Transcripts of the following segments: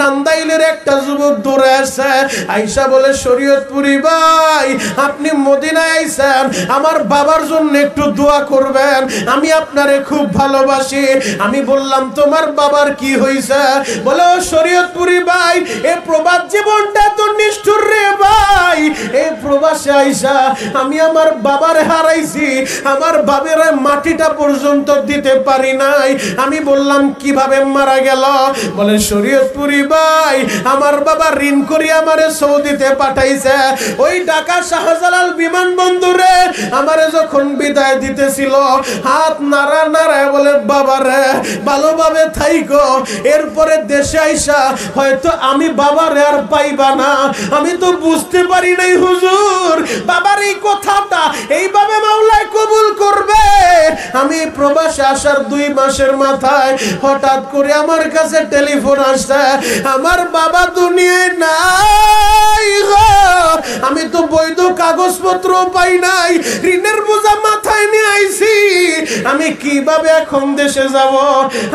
টাঙ্গাইলের একটা যুবক দৌড়ে আসে, আইসা বলে শরীয়তপুরি ভাই আপনি মদিনায় আইছেন, আমার বাবার জন্য একটু দোয়া করবেন, আমি আপনারে খুব ভালোবাসি। আমি বললাম তোমার বাবার কি হইছে? বলে ও শরীয়তপুরি ভাই এ প্রবাস জীবনটা তো নিষ্ঠুর রে ভাই, এই প্রবাসে আইসা আমি আমার বাবার হারাইছি, আমার বাবার মাটিটা পর্যন্ত দিতে পারি নাই। আমি বললাম কিভাবে মারা গেল? বলে শরীয়তপুরি ভাই আমার বাবা ঋণ করি আমারে সৌদিতে পাঠাইছে, ওই ঢাকা শাহজালাল বিমানবন্দরে আমারে যখন বিদায় দিতেছিল হাত নাড়া নাড়ায় বলে বাবারে ভালোভাবে থাইকো, এরপরে দেশে আইসা হয়তো আমি বাবারে আর পাইবা না। আমি তো বুঝতে পারি নাই হুজুর বাবার এই কথাটা এইভাবে মাওলা কবুল করবে। আমি প্রবাসে আসার 2 মাসের মাথায় হঠাৎ করে আমার কাছে টেলিফোন আসছে, আমার বাবা দুনিয়ায় নাই গো। আমি তো বৈধ কাগজপত্র পাই নাই, ঋণের বোঝা মাথায় নিয়ে আইছি, আমি কিভাবে এখন দেশে যাব?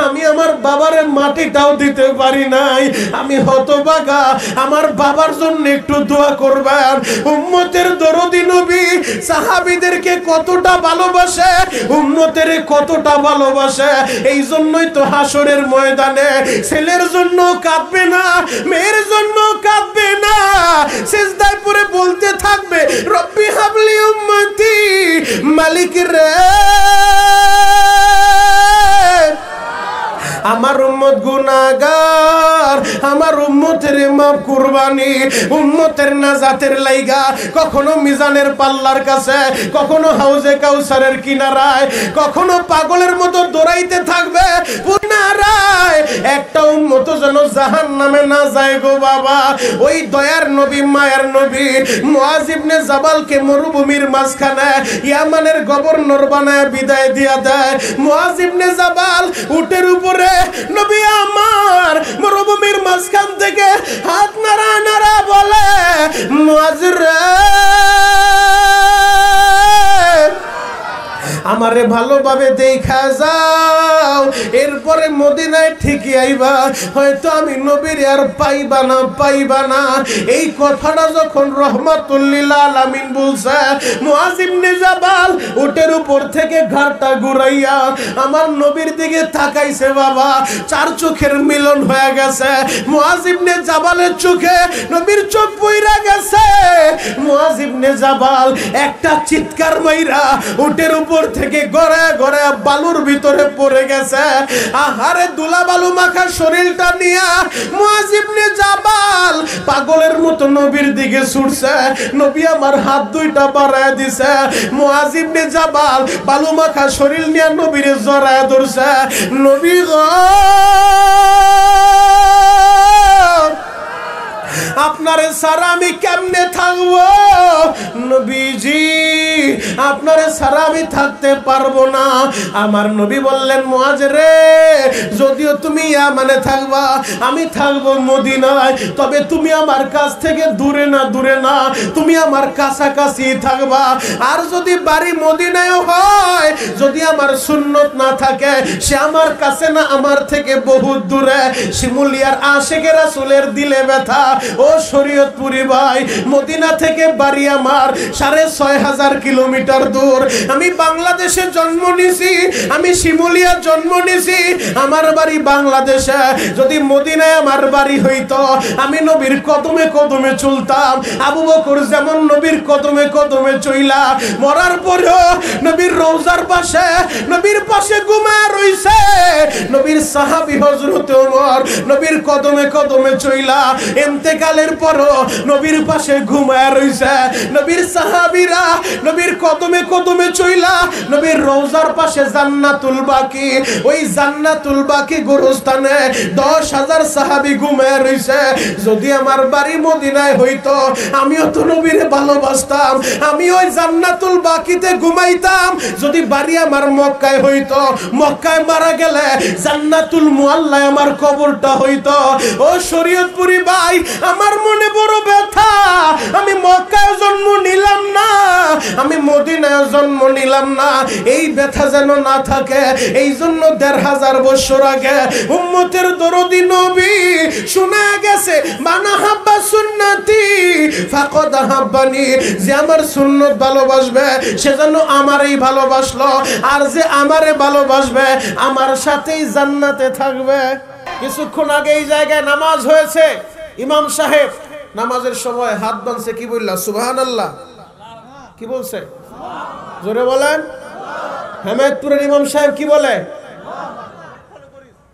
আমি আমার বাবার মাটিটাও দিতে পারি নাই, আমি হতভাগা। আমার বাবার জন্য একটু দোয়া করবেন। উম্মতের দরদি নবী সাহাবীদেরকে কতটা ভালোবাসে, উম্মতের কতটা ভালোবাসে, এই জন্যই তো হাসরের ময়দানে ছেলের জন্য কাঁদবে না, মেয়ের জন্য কাঁদবে না, সিজদায় পড়ে বলতে থাকবে রব্বি হাবলি উম্মতি, মালিক রে আমার উম্মত গুনাহগার, আমার উম্মতের মাফ কুরবানি, উম্মতের নাজাতের লাইগা কখনো মিজানের পাল্লার কাছে, কখনো হাউজে কাউসারের কিনারায়, কখনো পাগলের মতো দৌড়াইতে থাকবে পুনরায়। একটা উম্মত যেন জাহান্নামে না যায় গো বাবা। ওই দয়ার নবী মায়ার নবী মুআজ ইবনে জাবালকে মরুভূমির মাঝখানে ইয়ামানের গভর্নর বানায় বিদায় দিয়া দেয়। মুআজ ইবনে জাবাল উটের উপরে, নবী আমার মরুভূমির মাঝখান থেকে হাত নাড়া নাড়া বলে মুআজ রে আমারে ভালোভাবে দেখা যাও, এরপরে মদিনায় ঠিকই আইবা, হয়তো আমি নবীর আর পাইবা না। এই কথাটা যখন রহমাতুল লিল আলামিন বলছে, মুআজ ইবনে জাবাল উটের উপর থেকে ঘাড়টা ঘুরাইয়া আমার নবীর দিকে তাকাইছে। বাবা 4 চোখের মিলন হয়ে গেছে। মুআজ ইবনে জাবালের চোখে নবীর চোখ পইরা গেছে। মুআজ ইবনে জাবাল একটা চিৎকার মাইরা উটের উপর থেকে গড়ে গড়ে বালুর ভিতরে পড়ে গেছে। আহারে দুলা বালু মাখা শরীরটা নিয়া মুআজ ইবনে জাবাল পাগলের মতো নবীর দিকে ছুটছে। নবী আমার হাত 2টা বাড়ায় দিছে। মুআজ ইবনে জাবাল বালু মাখা শরীর নিয়া নবীরে জড়ায় ধরছে। নবী গো আপনারে সারা আমি কেমনে থাকবো? নবীজি আপনারে সারা আমি থাকতে পারবো না। আমার নবী বললেন মুআজ রে যদিও তুমি ইয়ামানে থাকবা, আমি থাকবো মদিনায়, তবে তুমি আমার কাছ থেকে দূরে না, তুমি আমার কাছাকাছি থাকবা। আর যদি বাড়ি মদিনায় হয়, যদি আমার সুন্নত না থাকে, সে আমার কাছে না, আমার থেকে বহুত দূরে। শিমুলিয়ার আশিকে রাসূলের দিলে ব্যথা। ও শরীয়তপুরি ভাই মদিনা থেকে বাড়ি আমার 6500 কিলোমিটার দূর। আমি বাংলাদেশে জন্ম নিছি, আমি শিমুলিয়া জন্ম নিছি, আমার বাড়ি বাংলাদেশে। যদি মদিনায় আমার বাড়ি হইতো, আমি নবীর কদমে কদমে চলতাম। আবু বকর যেমন নবীর কদমে কদমে চইলা মরার পরেও নবীর রওজার পাশে, নবীর পাশে ঘুমায় রইছে। নবীর সাহাবী হযরত ওমর নবীর কদমে কদমে চইলা ইন্তেকালের পরও নবীর পাশে ঘুমায় রইছে। নবীর সাহাবীরা নবীর কদমে কদমে চইলা নবীর রওজার পাশে জান্নাতুল বাকি, ওই জান্নাতুল বাকি গোরস্থানে 10,000 সাহাবী ঘুমায় রইছে। যদি আমার বাড়ি মদিনায় হইতো, আমিও তো নবীরে ভালোবাসতাম, আমি ওই জান্নাতুল বাকিতে ঘুমাইতাম। যদি বাড়ি আমার মক্কায় হইতো, মক্কায় মারা গেলে জান্নাতুল মুআল্লায় আমার কবরটা হইতো। ও শরীয়তপুরি ভাই আমার মনে বড় ব্যথা। আমি মক্কায় জন্ম নিলাম না, আমি মদিনায় জন্ম নিলাম না, এই ব্যথা যেন না থাকে। এই জন্য 1500 বছর আগে উম্মতের দরদি নবী শোনা গেছে, মানা হাব্বা সুন্নতি ফাকাদ হাব্বানি, যে আমার সুন্নত ভালোবাসবে সে যেন আমারই ভালোবাসলো, আর যে আমারে ভালোবাসবে আমার সাথেই জান্নাতে থাকবে। কিছুক্ষণ আগে এই জায়গায় নামাজ হয়েছে, ইমাম সাহেব নামাজের সময় হাত বাঁধছে, কি বললা? সুবহানাল্লাহ। কি বলছে? জোরে বলেন। হেমায়তপুরের ইমাম সাহেব কি বলে?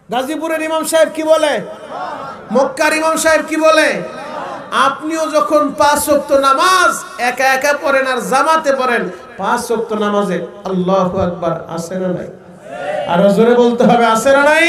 গাজীপুরের ইমাম সাহেব কি বলে? মক্কার ইমাম সাহেব কি বলে? আপনিও যখন 5 ওয়াক্ত নামাজ একা একা পড়েন আর জামাতে পড়েন, 5 ওয়াক্ত নামাজে আল্লাহু আকবার আছে না নাই? আর জোরে বলতে হবে, আছে না নাই?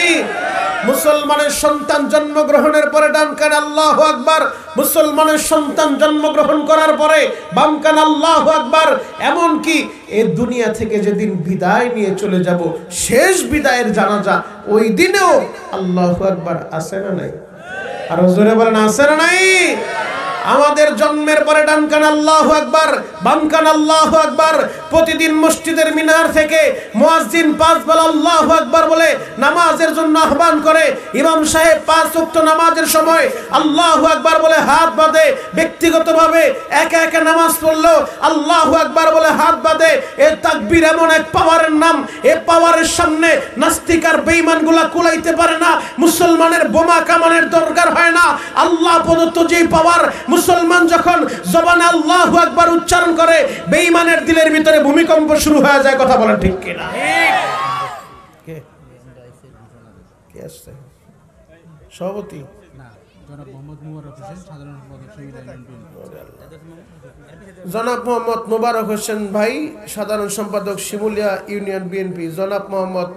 মুসলমানের সন্তান জন্মগ্রহণের পরে ডান কান আল্লাহু আকবার, মুসলমানের সন্তান জন্মগ্রহণ করার পরে বাম কান আল্লাহু আকবার। এমন কি এই দুনিয়া থেকে যেদিন বিদায় নিয়ে চলে যাব, শেষ বিদায়ের জানাজা, ওই দিনেও আল্লাহু আকবার আছে না নাই? আর জোরে বলেন, আছে না নাই? আমাদের জন্মের পরে ডান কান আল্লাহু আকবার, বাম কান আল্লাহু আকবার। প্রতিদিন মসজিদের মিনার থেকে মুয়াজ্জিন 5 বার আল্লাহু আকবার বলে নামাজের জন্য আহ্বান করে। ইমাম সাহেব 5 ওয়াক্ত নামাজের সময় আল্লাহু আকবার বলে হাত বাঁধে, ব্যক্তিগতভাবে একা একা নামাজ পড়লো আল্লাহু আকবার বলে হাত বাঁধে। এই তাকবীর এমন এক পাওয়ারের নাম, এই পাওয়ারের সামনে নাস্তিক আর বেঈমানগুলা কুলাইতে পারে না। মুসলমানের বোমা কামানের দরকার হয় না। আল্লাহ প্রদত্ত যেই পাওয়ার, মুসলমান যখন জবানে আল্লাহু আকবার উচ্চারণ করে, বেঈমানের দিলের ভিতরে ভূমিকম্প শুরু হয়ে যায়। কথা বলেন ঠিক কিনা? কে কে আসছে? সভাপতি জনাব মোহাম্মদ মুবারক হোসেন, সাধারণ সম্পাদক জনাব মোহাম্মদ মুবারক হোসেন ভাই, সাধারণ সম্পাদক শিমুলিয়া ইউনিয়ন বিএনপি। জনাব মোহাম্মদ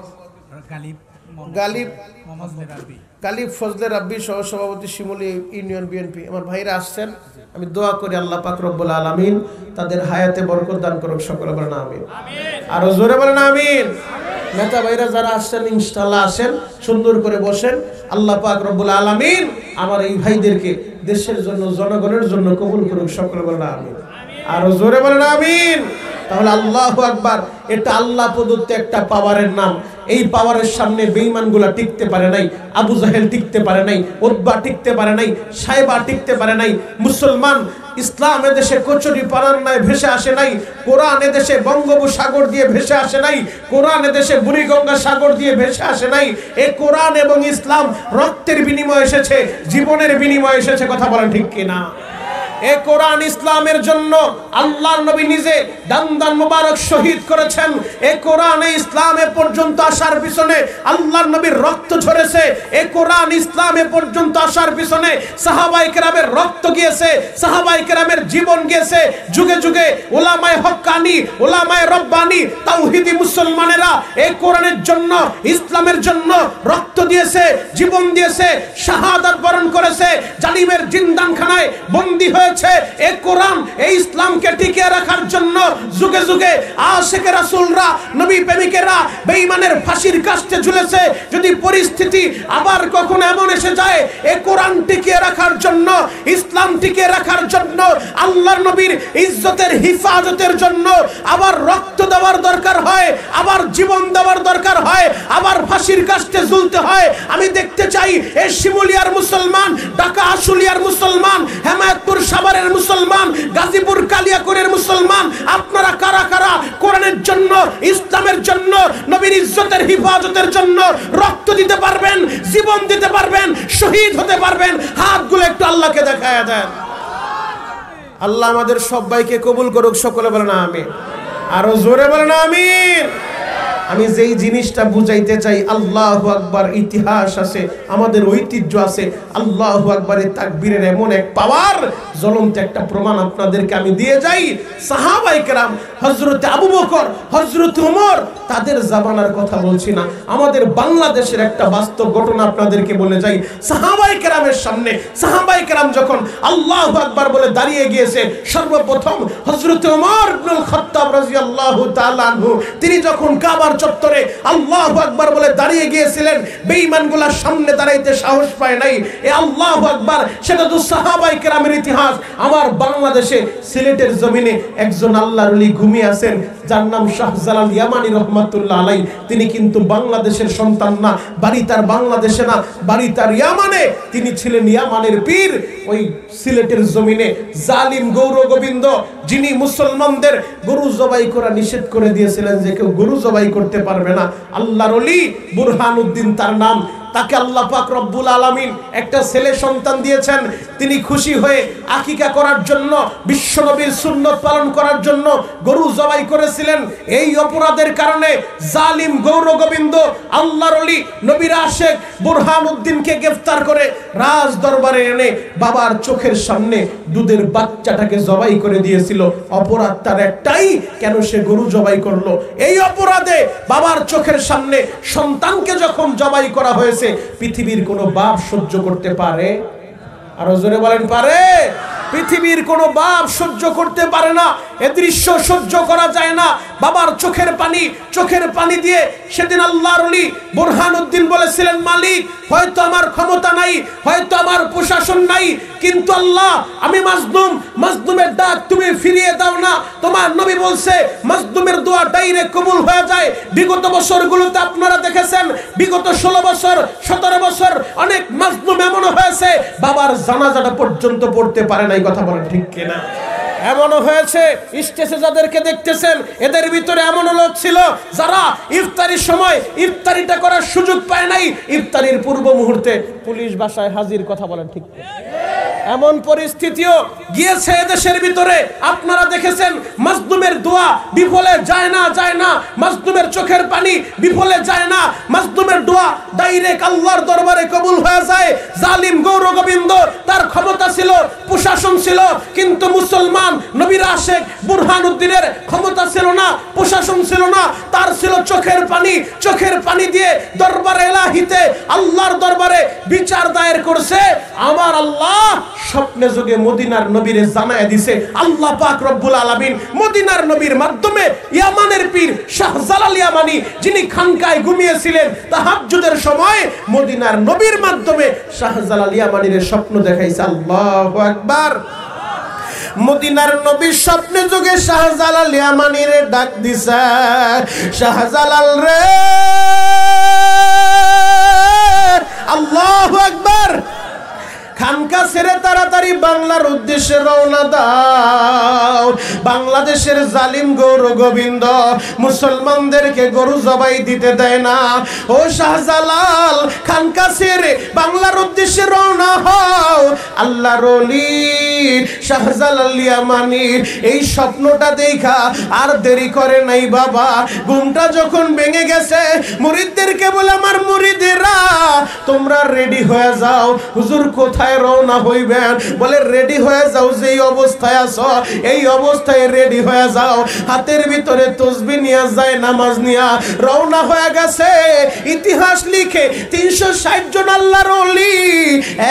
গালিব ফজলে রাব্বি সহ সভাপতি শিমুলিয়া ইউনিয়ন বিএনপি। আমার ভাইরা আসছেন, আমি দোয়া করি আল্লাহ পাক রব্বুল আলামিন তাদের হায়াতে বরকত দান করুক। সকলে বলেন আমিন। আরো জোরে বলেন আমিন। নেতা ভাইরা যারা আসছেন ইনশাআল্লাহ আসেন, সুন্দর করে বসেন। আল্লাহ পাক রব্বুল আলামিন আমার এই ভাইদেরকে দেশের জন্য, জনগণের জন্য কবুল করুক। সকলে বলেন আমিন। আরো জোরে বলেন আমিন। তাহলে আল্লাহু আকবার, এটা আল্লাহ প্রদত্ত একটা পাওয়ারের নাম। এই পাওয়ারের সামনে বেঈমানগুলা টিকতে পারে নাই, আবু জাহেল টিকতে পারে নাই, উতবা টিকতে পারে নাই, সাইবা টিকতে পারে নাই। মুসলমান ইসলাম এদেশে কচুরি পানার নাই ভেসে আসে নাই। কোরআন এদেশে বঙ্গোপসাগর দিয়ে ভেসে আসে নাই। কোরআন এদেশে বুড়িগঙ্গা সাগর দিয়ে ভেসে আসে নাই। এই কোরআন এবং ইসলাম রক্তের বিনিময়ে এসেছে, জীবনের বিনিময়ে এসেছে। কথা বলেন ঠিক কিনা? এই কোরআন ইসলামের জন্য আল্লাহর নবী নিজে দান মুবারক শহীদ করেছেন। এই কোরআন ইসলামে পর্যন্ত আসার পিছনে আল্লাহর নবীর রক্ত ঝরেছে। এই কোরআন ইসলামে পর্যন্ত আসার পিছনে সাহাবায়ে কেরামের রক্ত গিয়েছে, সাহাবায়ে কেরামের জীবন গিয়েছে। যুগে যুগে উলামায়ে হক্কানি, উলামায়ে রব্বানি, তাওহীদি মুসলমানেরা এই কোরআনের জন্য, ইসলামের জন্য রক্ত দিয়েছে, জীবন দিয়েছে, শাহাদাত বরণ করেছে, জালিমের জিন্দানখানায় বন্দী হয়ে এই কোরআন, এই ইসলামকে টিকিয়ে রাখার জন্য যুগে যুগে আশিকে রাসূলরা, নবী প্রেমিকেরা বেঈমানের ফাঁসির কাস্টে ঝুলেছে। যদি পরিস্থিতি আবার কখনো এমন এসে যায়, এই কোরআন টিকিয়ে রাখার জন্য, ইসলাম টিকিয়ে রাখার জন্য, আল্লাহর নবীর ইজ্জতের হিফাজতের জন্য আবার রক্ত দেওয়ার দরকার হয়, আবার জীবন দেওয়ার দরকার হয়, আবার ফাঁসির কাস্টে ঝুলতে হয়। আমি দেখতে চাই এই শিমুলিয়ার মুসলমান, ঢাকা আশুলিয়ার মুসলমান, হেমায়েতপুর সাভারের মুসলমান, গাজীপুর কালিয়াকৈরের মুসলমান, আপনারা কারা কারা কোরআনের জন্য, ইসলামের জন্য, নবীর ইজ্জতের হিফাজতের জন্য রক্ত দিতে পারবেন, জীবন দিতে পারবেন, শহীদ হতে পারবেন? হাতগুলো একটু আল্লাহকে দেখায়া দেন। আল্লাহ আমাদের সবাইকে কবুল করুক। সকলে বলেন আমিন। আরো জোরে বলেন আমিন। আমি যেই জিনিসটা বুঝাইতে চাই, আল্লাহু আকবার ইতিহাস আছে, আমাদের ঐতিহ্য আছে। আল্লাহু আকবারের তাকবীরের এমন এক পাওয়ার, জ্বলন্ত একটা প্রমাণ আপনাদেরকে আমি দিয়ে যাই। সাহাবায়ে কেরাম, হযরত আবু বকর, হযরত ওমর, তাদের জামানার কথা বলছি না, আমাদের বাংলাদেশের একটা বাস্তব ঘটনা আপনাদেরকে বলে যাই। সাহাবায়ে কেরামের সামনে সাহাবায়ে কেরাম যখন আল্লাহু আকবার বলে দাঁড়িয়ে গিয়েছে, সর্বপ্রথম হযরত ওমর ইবনুল খাত্তাব রাদিয়াল্লাহু তাআলা আনহু তিনি যখন কাবার দরবার চত্বরে আল্লাহু আকবার বলে দাঁড়িয়ে গিয়েছিলেন, বেঈমানগুলোর সামনে দাঁড়াইতে সাহস পায় নাই। এ আল্লাহু আকবার, সেটা তো সাহাবায়ে কেরামের ইতিহাস। আমার বাংলাদেশে সিলেটের জমিনে একজন আল্লাহর ওলি ঘুমিয়ে আছেন, যার নাম শাহজালাল ইয়ামানী রহমাতুল্লাহ আলাইহি। তিনি কিন্তু বাংলাদেশের সন্তান না, বাড়ি তার বাংলাদেশে না, বাড়ি তার ইয়ামানে। তিনি ছিলেন ইয়ামানের পীর। ওই সিলেটের জমিনে জালিম গৌর গোবিন্দ, যিনি মুসলমানদের গরু জবাই করা নিষেধ করে দিয়েছিলেন, যে কেউ গরু জবাই করতে পারবে না, আল্লাহর ওলি বুরহানুদ্দিন তার নাম। তাকে আল্লাহ পাক রব্বুল আলামিন একটা ছেলে সন্তান দিয়েছেন। তিনি খুশি হয়ে আকিকা করার জন্য, বিশ্বনবীর সুন্নত পালন করার জন্য গরু জবাই করেছিলেন। এই অপরাধের কারণে জালিম গৌর গোবিন্দ আল্লাহর ওলি নবীর আশেক বুরহানুদ্দিনকে গ্রেফতার করে রাজ দরবারে এনে বাবার চোখের সামনে দুধের বাচ্চাটাকে জবাই করে দিয়েছিল। অপরাধ তার একটাই, কেন সে গরু জবাই করলো। এই অপরাধে বাবার চোখের সামনে সন্তানকে যখন জবাই করা হয়েছে, পৃথিবীর কোনো বাপ সহ্য করতে পারে? আরো জোরে বলেন, পারে? পৃথিবীর কোনো বাপ সহ্য করতে পারে না। এ দৃশ্য সহ্য করা যায় না। বাবার চোখের পানি দিয়ে সেদিন আল্লাহর ওলি বুরহানুদ্দিন বলেছিলেন, মালিক হয়তো আমার ক্ষমতা নাই, হয়তো আমার প্রশাসন নাই, কিন্তু আল্লাহ আমি মাজলুম, মাজলুমের ডাক তুমি ফিরিয়ে দাও না। তোমার নবী বলছে মাজলুমের দোয়া ডাইরেক্ট কবুল হয়ে যায়। বিগত বছরগুলোতে আপনারা দেখেছেন, বিগত 16 বছর 17 বছর অনেক মাজলুম এমন হয়েছে বাবার জানাজাটা পর্যন্ত পড়তে পারে নাই। কথা বলেন ঠিক কিনা? এমনও হয়েছে, স্টেজে যাদেরকে দেখতেছেন এদের ভিতরে এমন লোক ছিল যারা ইফতারির সময় ইফতারিটা করার সুযোগ পায় নাই, ইফতারির পূর্ব মুহূর্তে পুলিশ বাসায় হাজির। কথা বলেন ঠিক? এমন পরিস্থিতিও গিয়েছে এদেশের ভিতরে। আপনারা দেখেছেন মাজলুমের দোয়া বিফলে যায় না, মাজলুমের চোখের পানি বিফলে যায় না, মাজলুমের দোয়া ডাইরেক্ট আল্লাহর দরবারে কবুল হয়ে যায়। জালিম গৌর গোবিন্দ, তার ক্ষমতা ছিল, প্রশাসন ছিল, কিন্তু মুসলমান নবীর আশেক বুরহানুদ্দিনের ক্ষমতা ছিল না, প্রশাসন ছিল না, তার ছিল চোখের পানি দিয়ে দরবারে ইলাহিতে আল্লাহর দরবারে বিচার দায়ের করছে। আমার আল্লাহ স্বপ্নে যোগে মদিনার নবীরে জানায় দিছে, আল্লাহ পাক রব্বুল আলামিন মদিনার নবীর মাধ্যমে ইয়ামানের পীর শাহজালাল ইয়ামানী, যিনি খানকায় ঘুমিয়েছিলেন তাহাজ্জুদের সময়, মদিনার নবীর মাধ্যমে শাহজালাল ইয়ামানীর স্বপ্ন দেখাইছে। আল্লাহু আকবার। মদিনার নবীর স্বপ্নে যোগে শাহজালাল ইয়ামানীর ডাক দিছে, শাহজালাল রে, আল্লাহু আকবার। খানকা ছেড়ে তাড়াতাড়ি বাংলার উদ্দেশ্যে রওনা দাও। বাংলাদেশের জালিম গৌর গোবিন্দ মুসলমানদেরকে গরু জবাই দিতে দেয় না। ও শাহজালাল, খানকা ছেড়ে বাংলার উদ্দেশ্যে রওনা হও। আল্লাহর ওলি শাহজালাল ইয়ামানী এই স্বপ্নটা দেখা আর দেরি করে নাই বাবা। ঘুমটা যখন ভেঙে গেছে, মুরিদদেরকে বলে, আমার মুরিদেরা তোমরা রেডি হয়ে যাও। হুজুর কোথায় রওনা হইবেন? বলে রেডি হয়ে যাও, যেই অবস্থায় আছো এই অবস্থায় রেডি হয়ে যাও। হাতের ভিতরে তসবিহ নিয়ে যায়, নামাজ নিয়া রওনা হয়ে গেছে। ইতিহাস লিখে 360 জন আল্লাহর ওলি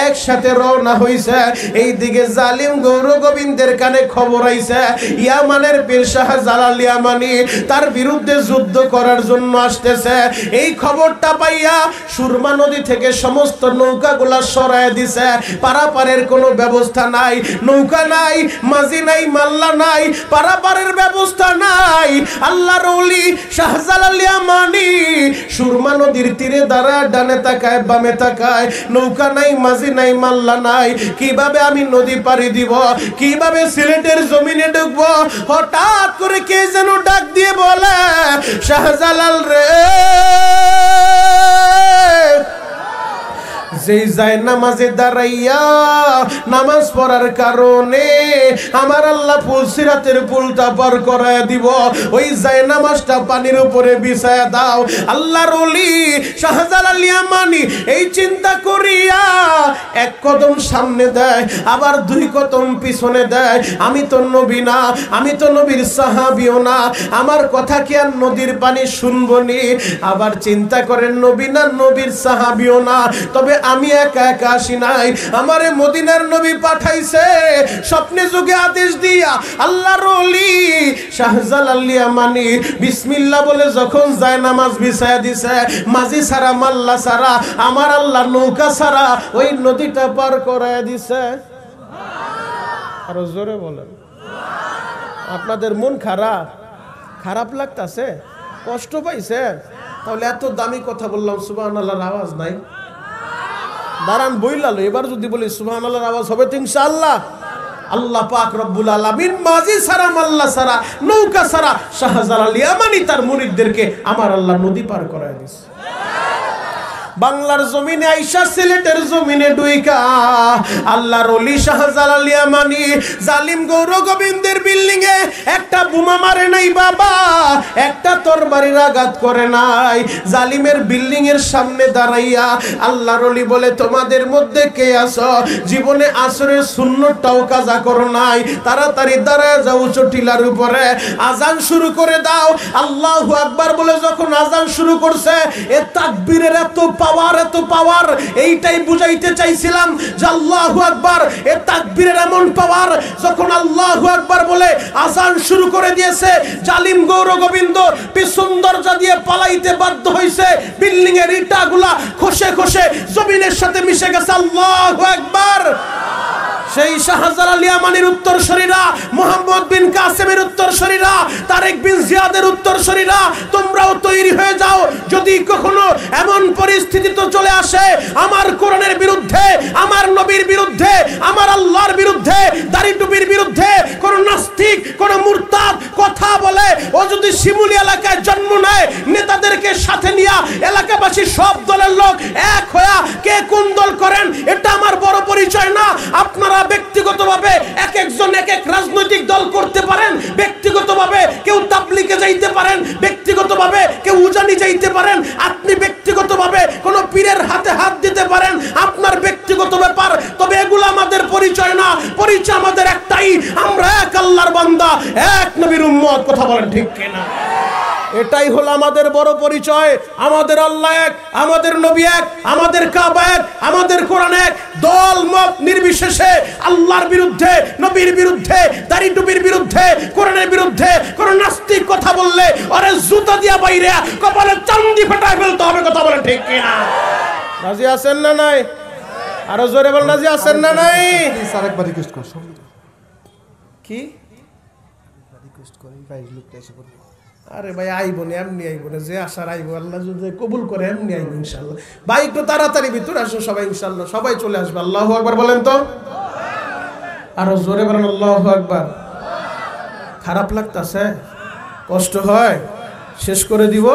একসাথে রওনা হইছে। এইদিকে জালিম গৌর গোবিন্দের কানে খবর আইছে, ইয়ামানের পীর শাহজালাল ইয়ামানী তার বিরুদ্ধে যুদ্ধ করার জন্য আসতেছে। এই খবরটা পাইয়া সুরমা নদী থেকে সমস্ত নৌকাগুলা সরায় দিছে। পারাপারের কোনো ব্যবস্থা নাই, নৌকা নাই, মাঝি নাই, মাল্লা নাই, পারাপারের ব্যবস্থা নাই। আল্লাহর ওলি শাহজালাল ইয়ামানী সুরমা নদীর তীরে দাঁড়ায়, ডানে তাকায়, বামে তাকায়, নৌকা নাই, মাঝি নাই, মাল্লা নাই। কিভাবে আমি নদী পাড়ি দিব? কিভাবে সিলেটের জমিনে ঢুকবো? হঠাৎ করে কে যেন ডাক দিয়ে বলে, শাহজালাল রে, যেই যায় নামাজে দাঁড়াইয়া নামাজ পড়ার কারণে আমার আল্লাহ ফুলসিরাতের পুলটা পার করায় দিব, ওই যায় নামাজটা পানির উপরে বিছায়া দাও। আল্লাহর ওলি শাহজালাল ইয়ামানী এই চিন্তা করিয়া এক কদম সামনে দেয়, আবার 2 কদম পিছনে দেয়। আমি তো নবী না, আমি তো নবীর সাহাবীও না, আমার কথা কি আর নদীর পানি শুনবনি? আবার চিন্তা করেন, নবী না, নবীর সাহাবীও না, তবে আমি একা একা আসি নাই, আমারে মদিনার নবী পাঠাইছে স্বপ্নে যুগে আদেশ দিয়া। আল্লাহর ওলি শাহজালাল ইয়ামানি বিসমিল্লাহ বলে যখন যায় নামাজ বিছায়া দিছে, মাঝি ছাড়া মাল্লা ছাড়া আমার আল্লাহ নৌকা ছাড়া ওই নদীটা পার করায় দিছে। আরো জোরে বলেন। আপনাদের মন খারাপ, খারাপ লাগতাছে, কষ্ট পাইছে, তাহলে এত দামি কথা বললাম, সুবহানাল্লাহর আওয়াজ নাই? দাঁড়ান বইলালো, এবার যদি বলি সুবহানাল্লাহর আওয়াজ হবে তো ইনশাআল্লাহ। আল্লাহ পাক রব্বুল আলামিন মাঝি ছাড়া মাল্লা ছাড়া নৌকা ছাড়া শাহজালাল ইয়ামানি তার মুরিদদেরকে আমার আল্লাহ নদী পার করায় দিছে। বাংলার জমিনে আইসা সিলেটের জমিনে ডুইকা আল্লাহর ওলি শাহজালাল ইয়ামানি জালিম গৌর গোবিন্দের বিল্ডিং এ একটা বোমা মারে নাই বাবা, একটা তরবারির আঘাত করে নাই। জালিমের বিল্ডিং এর সামনে দাঁড়াইয়া আল্লাহর ওলি বলে, তোমাদের মধ্যে কে আছো জীবনে আসরের সুন্নতটাও কাজা করো নাই, তাড়াতাড়ি দাঁড়ায় যাও চটিলার উপরে, আজান শুরু করে দাও। আল্লাহু আকবার বলে যখন আজান শুরু করছে, এ তাকবীরের এত পাওয়ার, এত পাওয়ার, এইটাই বুঝাইতে চাইছিলাম যে আল্লাহু আকবার, এ তাকবীরের এমন পাওয়ার। যখন আল্লাহু আকবার বলে আজান শুরু করে দিয়েছে, জালিম গৌর গোবিন্দ পিছন দরজা দিয়ে পালাইতে বাধ্য হয়েছে। বিল্ডিং এর ইটাগুলা খসে খসে জমিনের সাথে মিশে গেছে। আল্লাহু আকবার। সেই শাহজালাল ইয়ামানির উত্তরসূরিরা, মুহাম্মদ বিন কাসেমের উত্তরসূরিরা, তারেক বিন জিয়াদের উত্তরসূরিরা, তোমরাও তৈরি হয়ে যাও। যদি কখনো এমন পরিস্থিতি তো চলে আসে আমার কোরআনের বিরুদ্ধে, আমার নবীর বিরুদ্ধে, আমার আল্লাহর বিরুদ্ধে, দাড়ি টুপির বিরুদ্ধে কোন নাস্তিক, কোন মুরতাদ কথা বলে, ও যদি শিমুলি এলাকায় জন্ম নেয়, নেতাদেরকে সাথে নিয়ে এলাকাবাসী সব দলের লোক এক হয়ে কে কোন দল করেন এটা আমার বড় পরিচয় না। আপনারা ব্যক্তিগতভাবে এক একজন এক এক রাজনৈতিক দল করতে পারেন, ব্যক্তিগতভাবে কেউ তাবলিগে যাইতে পারেন, ব্যক্তিগতভাবে কেউ উজানি যাইতে পারেন, আপনি ব্যক্তিগতভাবে কোন পীরের হাতে হাত দিতে পারেন, আপনার ব্যক্তিগত ব্যাপার। তবে এগুলো আমাদের পরিচয় না, পরিচয় আমাদের একটাই, আমরা এক আল্লাহর বান্দা, এক নবীর উম্মত। কথা বলেন ঠিক কিনা? এটাই হলো আমাদের বড় পরিচয়। আমাদের আল্লাহ এক, আমাদের নবী এক, আমাদের কাবা এক, আমাদের কোরআন এক। দল মত নির্বিশেষে আল্লাহর বিরুদ্ধে, নবীর বিরুদ্ধে, দাড়ি টুপির বিরুদ্ধে, কোরআনের বিরুদ্ধে কোন নাস্তিক কথা বললে আরে জুতা দিয়া বাইরে কপালে চান্দি ফাটায় ফেলতে হবে। কথা বলেন ঠিক কিনা? রাজি আছেন না নাই? আরো জোরে বলেন, রাজি আছেন না নাই? আরেকবার রিকোয়েস্ট কর। কি রিকোয়েস্ট করি ভাই, লোকটা এসে বলবো। আরে ভাই আইব না, এমনি আইব না, যে আসার আইব, আল্লাহ যদি কবুল করে এমনি আইব ইনশাআল্লাহ। ভাই একটু তাড়াতাড়ি ভিতরে আসো সবাই, ইনশাআল্লাহ সবাই চলে আসবে। আল্লাহু আকবার বলেন তো, আরো জোরে বলেন আল্লাহু আকবার। খারাপ লাগতাছে, কষ্ট হয়, শেষ করে দিব।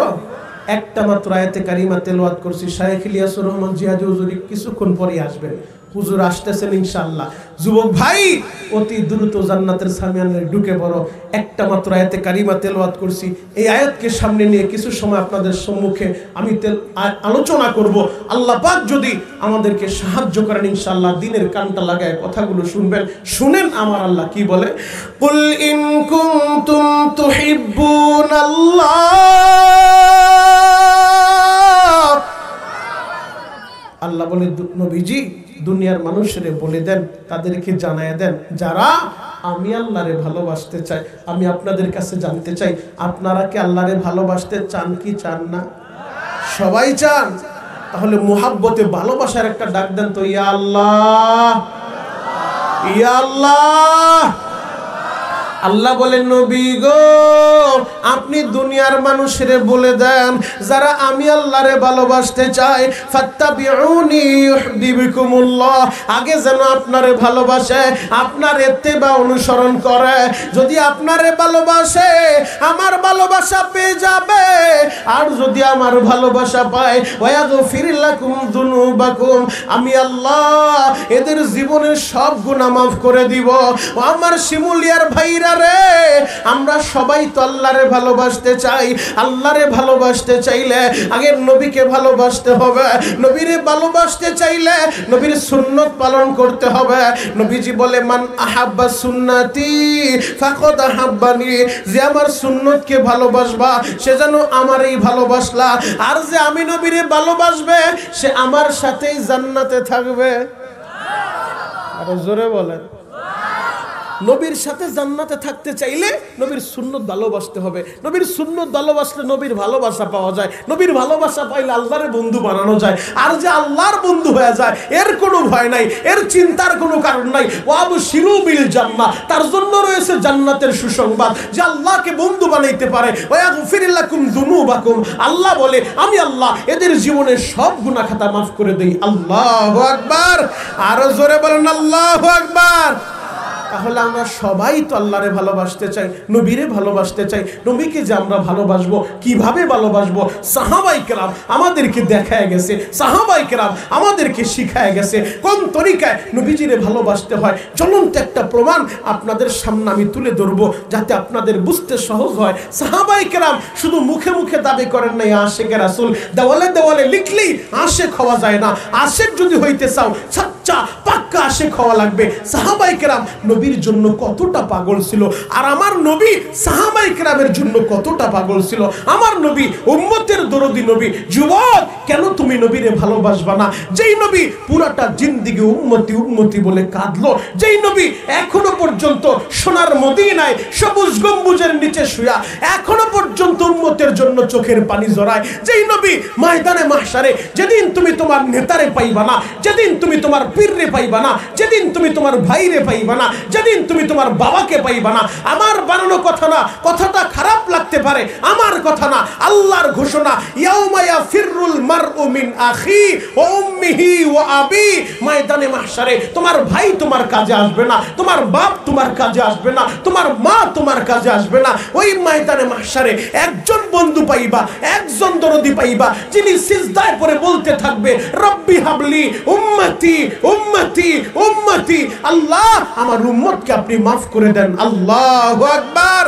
একটা মাত্র আয়াতে কারিমা তেলাওয়াত করছি, শাইখ ইলিয়াসুর রহমান জিহাদি হুজুর কিছুক্ষণ পরে আসবেন, হুজুর আসতেছেন ইনশাআল্লাহ। যুবক ভাই অতি দ্রুত জান্নাতের সামিয়ানে ঢুকে পড়ো। একটা মাত্র আয়াতে কারিমা তেলাওয়াত করছি, এই আয়াতকে সামনে নিয়ে কিছু সময় আপনাদের সম্মুখে আমি আলোচনা করব। আল্লাহ পাক যদি আমাদেরকে সাহায্য করেন ইনশাআল্লাহ দিনের কানটা লাগায় কথাগুলো শুনবেন। শুনেন আমার আল্লাহ কি বলে, কুল ইন কুনতুম তুহিব্বুনাল্লাহ, আল্লাহ বলে নবীজি দুনিয়ার মানুষেরে বলে দেন, তাদেরকে জানায় দেন, যারা আমি আল্লাহরে ভালোবাসতে চাই। আমি আপনাদের কাছে জানতে চাই, আপনারা কি আল্লাহরে ভালোবাসতে চান কি চান না? সবাই চান। তাহলে মুহাব্বতে ভালোবাসার একটা ডাক দেন তো, ইয়া আল্লাহ, ইয়া আল্লাহ। আল্লাহ বলেন নবী গো আপনি দুনিয়ার মানুষের বলে দেন যারা আমি আল্লাহরে ভালোবাসতে চাই ফাত্তাবিউনি ইউহিব্বুকুমুল্লাহ, আগে যেন আপনারে ভালোবাসে, আপনার ইত্তেবা অনুসরণ করে। যদি আপনারে ভালোবাসে আমার ভালোবাসা পেয়ে যাবে, আর যদি আমার ভালোবাসা পায় ওয়ায়াগফির লাকুম যুনুবাকুম, আমি আল্লাহ এদের জীবনের সব গুনাহ মাফ করে দিব। ও আমার শিমুলিয়ার ভাইরা ভাইরা রে, আমরা সবাই তো আল্লাহরে ভালোবাসতে চাই। আল্লাহরে ভালোবাসতে চাইলে আগে নবীকে ভালোবাসতে হবে। নবীরে ভালোবাসতে চাইলে নবীর সুন্নত পালন করতে হবে। নবীজি বলে, মান আহাব্বা সুন্নতি ফাকাদ আহাব্বানি, যে আমার সুন্নতকে ভালোবাসবা সে যেন আমারই ভালোবাসলা, আর যে আমি নবীরে ভালোবাসবে সে আমার সাথেই জান্নাতে থাকবে। আরো জোরে বলেন। নবীর সাথে জান্নাতে থাকতে চাইলে নবীর সুন্নত ভালোবাসতে হবে। নবীর সুন্নত ভালোবাসলে নবীর ভালোবাসা পাওয়া যায়। নবীর ভালোবাসা পাইলে আল্লাহর বন্ধু বানানো যায়। আর যে আল্লাহর বন্ধু হয়ে যায় এর কোনো ভয় নাই, এর চিন্তার কোনো কারণ নাই। ওয়াবশিরু বিল জান্নাহ, তার জন্য রয়েছে জান্নাতের সুসংবাদ, যে আল্লাহকে বন্ধু বানাইতে পারে। ওয়াগফির লাকুম যুনুবাকুম, আল্লাহ বলে আমি আল্লাহ এদের জীবনের সব গুনাহ খাতা মাফ করে দেই। আল্লাহু আকবার। আরো জোরে বলেন আল্লাহু আকবার। তাহলে আমরা সবাই তো আল্লাহরে ভালোবাসতে চাই, নবীরে ভালোবাসতে চাই। নবীকে যে আমরা ভালোবাসবো, কিভাবে ভালোবাসবো? সাহাবায়ে কেরাম আমাদেরকে দেখায় গেছে, সাহাবায়ে কেরাম আমাদেরকে শিখায় গেছে কোন তরিকায় নবীজিরে ভালোবাসতে হয়। জ্বলন্ত একটা প্রমাণ আপনাদের সামনে আমি তুলে ধরবো যাতে আপনাদের বুঝতে সহজ হয়। সাহাবায়ে কেরাম শুধু মুখে মুখে দাবি করেন নাই আশিকে রাসূল, দেওয়ালে দেওয়ালে লিখলেই আশিক হওয়া যায় না। আশিক যদি হইতে চাও সচ্চা পাক্কা আশিক হওয়া লাগবে। সাহাবায়ে কেরাম নবীর জন্য কতটা পাগল ছিল, আর আমার নবী সাহাবায়ে কেরামের জন্য কতটা পাগল ছিল। আমার নবী উম্মতের দরদি নবী। যুবক, কেন তুমি নবীরে ভালোবাসবা না? যেই নবী পুরাটা জিন্দেগি উম্মতি উম্মতি বলে কাঁদলো, যেই নবী এখনো পর্যন্ত সোনার মদিনায় সবুজ গম্বুজের নিচে শুয়া এখনো পর্যন্ত উম্মতের জন্য চোখের পানি জড়ায়, যেই নবী ময়দানে মাহশারে যেদিন তুমি তোমার নেতারে পাইবা না, যেদিন তুমি তোমার পীররে পাইবা না, যেদিন তুমি তোমার ভাইরে পাইবা না, যেদিন তুমি তোমার বাবাকে পাইবা না, আমার বানানো কথা না, কথাটা খারাপ লাগতে পারে, আমার কথা না, আল্লাহর ঘোষণা, ইয়াউমা ইয়াফিরুল মারউ মিন আখি ওয়া উম্মিহি ওয়া আবি। ময়দানে মাহশারে তোমার ভাই তোমার কাজে আসবে না, তোমার বাপ তোমার কাজে আসবে না, তোমার মা তোমার কাজে আসবে না। ওই ময়দানে মাহশারে একজন বন্ধু পাইবা, একজন দরদি পাইবা, যিনি সিজদায় পড়ে বলতে থাকবে, রব্বি হাবলি উম্মতি উম্মতি উম্মতি, আল্লাহ আমার উম্মতকে আপনি মাফ করে দেন। আল্লাহু আকবার।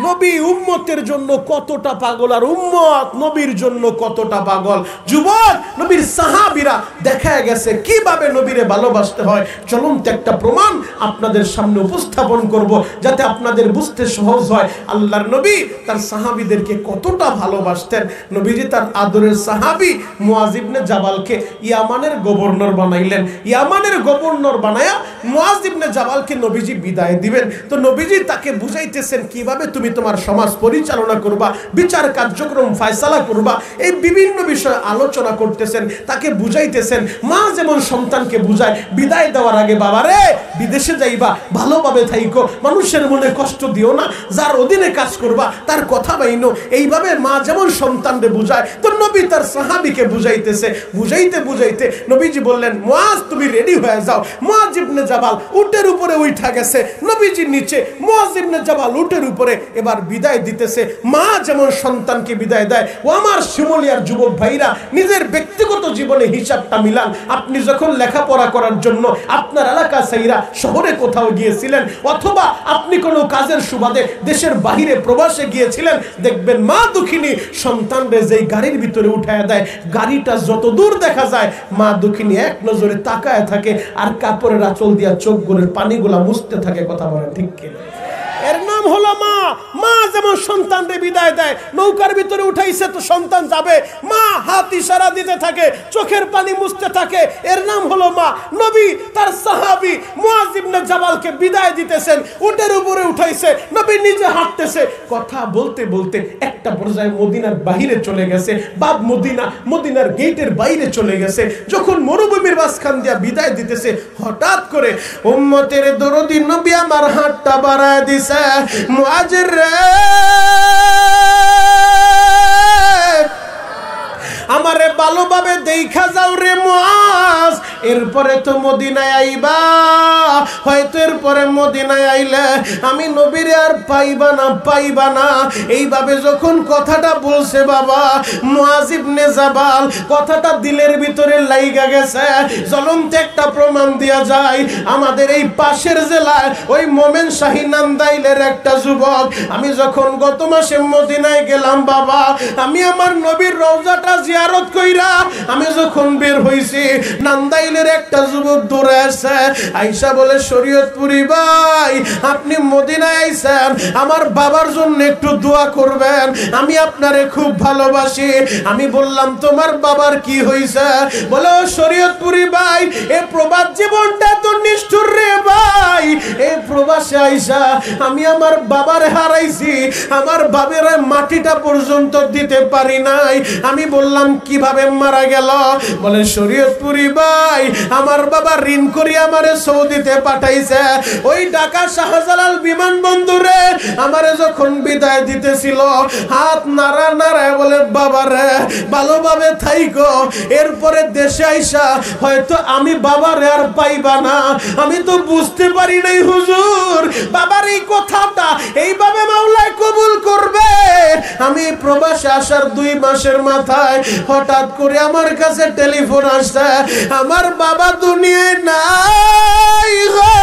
নবী উম্মতের জন্য কতটা পাগল, আর উম্মত নবীর জন্য কতটা পাগল। যুবক, নবীর সাহাবীরা দেখা গেছে কিভাবে নবীরে ভালোবাসতে হয়। চলন্ত একটা প্রমাণ আপনাদের সামনে উপস্থাপন করব যাতে আপনাদের বুঝতে সহজ হয়। আল্লাহর নবী তার সাহাবীদেরকে কতটা ভালোবাসতেন। নবীজি তার আদরের সাহাবী মুআয ইবনে জাবালকে ইয়ামানের গভর্নর বানাইলেন। ইয়ামানের গভর্নর বানায়া মুআয ইবনে জাবালকে নবীজি বিদায় দিবেন। তো নবীজি তাকে বুঝাইতেছেন কিভাবে তুমি তোমার সমাজ পরিচালনা করবা, বিচার কার্যক্রম ফয়সালা করবা, এই বিভিন্ন বিষয় আলোচনা করতেছেন, তাকে বুঝাইতেছেন। মা যেমন সন্তানকে বুঝায় বিদায় দেওয়ার আগে, বাবারে বিদেশে যাইবা, ভালোভাবে থাইকো, মানুষের মনে কষ্ট দিও না, যার অধীনে কাজ করবা তার কথা মাইনো, এইভাবে মা যেমন সন্তানকে বুঝায়, তো নবী তার সাহাবীকে বুঝাইতেছে। বুঝাইতে বুঝাইতে নবীজি বললেন, মুআয তুমি রেডি হয়ে যাও। মুআয ইবনে জাবাল উটের উপরে উঠা গেছে, নবীজি নিচে, মুআয ইবনে জাবাল উটের উপরে। এবার বিদায় দিতেছে। মা যেমন সন্তানকে বিদায় দেয়, ও আমার শিমুলিয়ার যুবক ভাইরা, নিজের ব্যক্তিগত জীবনে হিসাবটা মিলান। আপনি যখন লেখাপড়া করার জন্য আপনার এলাকা সাইরা শহরে কোথাও গিয়েছিলেন, অথবা আপনি কোনো কাজের সুবাদে দেশের বাহিরে প্রবাসে গিয়েছিলেন, দেখবেন মা দুঃখিনী সন্তানরে যেই গাড়ির ভিতরে উঠায় দেয়, গাড়িটা যত দূর দেখা যায় মা দুঃখিনী এক নজরে তাকায় থাকে আর কাপড়ের আঁচল দিয়া চোখ গুলোর পানিগুলা মুছতে থাকে। কথা বলেন ঠিক কিনা? এর নাম হলো মা। মা যেমন সন্তানকে বিদায় দেয়, নৌকার ভিতরে উঠাইছে তো সন্তান যাবে, মা হাত ইশারা দিতে থাকে, চোখের পানি মুছতে থাকে, এর নাম হলো মা। নবী তার সাহাবী মুআয ইবনে জাবালকে বিদায় দিতেছেন, উটের উপরে উঠাইছে, নবী নিজে হাঁটতেছে। কথা বলতে বলতে একটা পর্যায়ে মদিনার বাইরে চলে গেছে, বাব মদিনা, মদিনার গেটের বাইরে চলে গেছে। যখন মরুভূমির মাঝখান দিয়া বিদায় দিতেছে, হঠাৎ করে উম্মতের দরদি নবী আমার হাতটা বাড়ায় দিছে। মুআয রে, আমারে ভালোভাবে দেখা যাও রে মুআয, এরপরে তো মদিনায় আইবা, হয়তো এরপরে মদিনায় আইলে আমি নবীর আর পাইবা না। এইভাবে যখন কথাটা বলছে বাবা মুআজ ইবনে জাবাল, কথাটা দিলের ভিতরে লাইগা গেছে। জ্বলন্ত একটা প্রমাণ দেয়া যায়, আমাদের এই পাশের জেলায় ওই মোমেন শাহী নান্দাইলের একটা যুবক, আমি যখন গত মাসে মদিনায় গেলাম বাবা, আমি আমার নবীর রওজাটা জিয়ারত কইরা আমি যখন বের হইছি, নান্দাইলের একটা যুবক দৌড়ে আসছে, আইসা বলে শরীয়তপুরি ভাই আপনি মদিনায় আইছেন, আমার বাবার জন্য একটু দোয়া করবেন, আমি আপনারে খুব ভালোবাসি। আমি বললাম তোমার বাবার কি হইছে? বলে ও শরীয়তপুরি ভাই এ প্রবাস জীবনটা তো নিষ্ঠুর রে ভাই, এই প্রবাসে আইসা আমি আমার বাবার হারাইছি, আমার বাবার মাটিটা পর্যন্ত দিতে পারি নাই। আমি বললাম কিভাবে মারা গেল? বলে শরীয়তপুরি ভাই আমার বাবা ঋণ করি আমারে সৌদিতে পাঠাইছে, ওই ঢাকা শাহজালাল বিমানবন্দরে আমারে যখন বিদায় দিতেছিল হাত নাড়ায় বলে বাবারে ভালোভাবে থাইকো, এরপরে দেশে আইসা হয়তো আমি বাবারে আর পাইবা না। আমি তো বুঝতে পারি নাই হুজুর বাবার এই কথাটা এইভাবে মাওলা কবুল করবে। আমি প্রবাসে আসার 2 মাসের মাথায় হঠাৎ করে আমার কাছে টেলিফোন আসছে, আমার বাবা দুনিয়ায় নাই গো।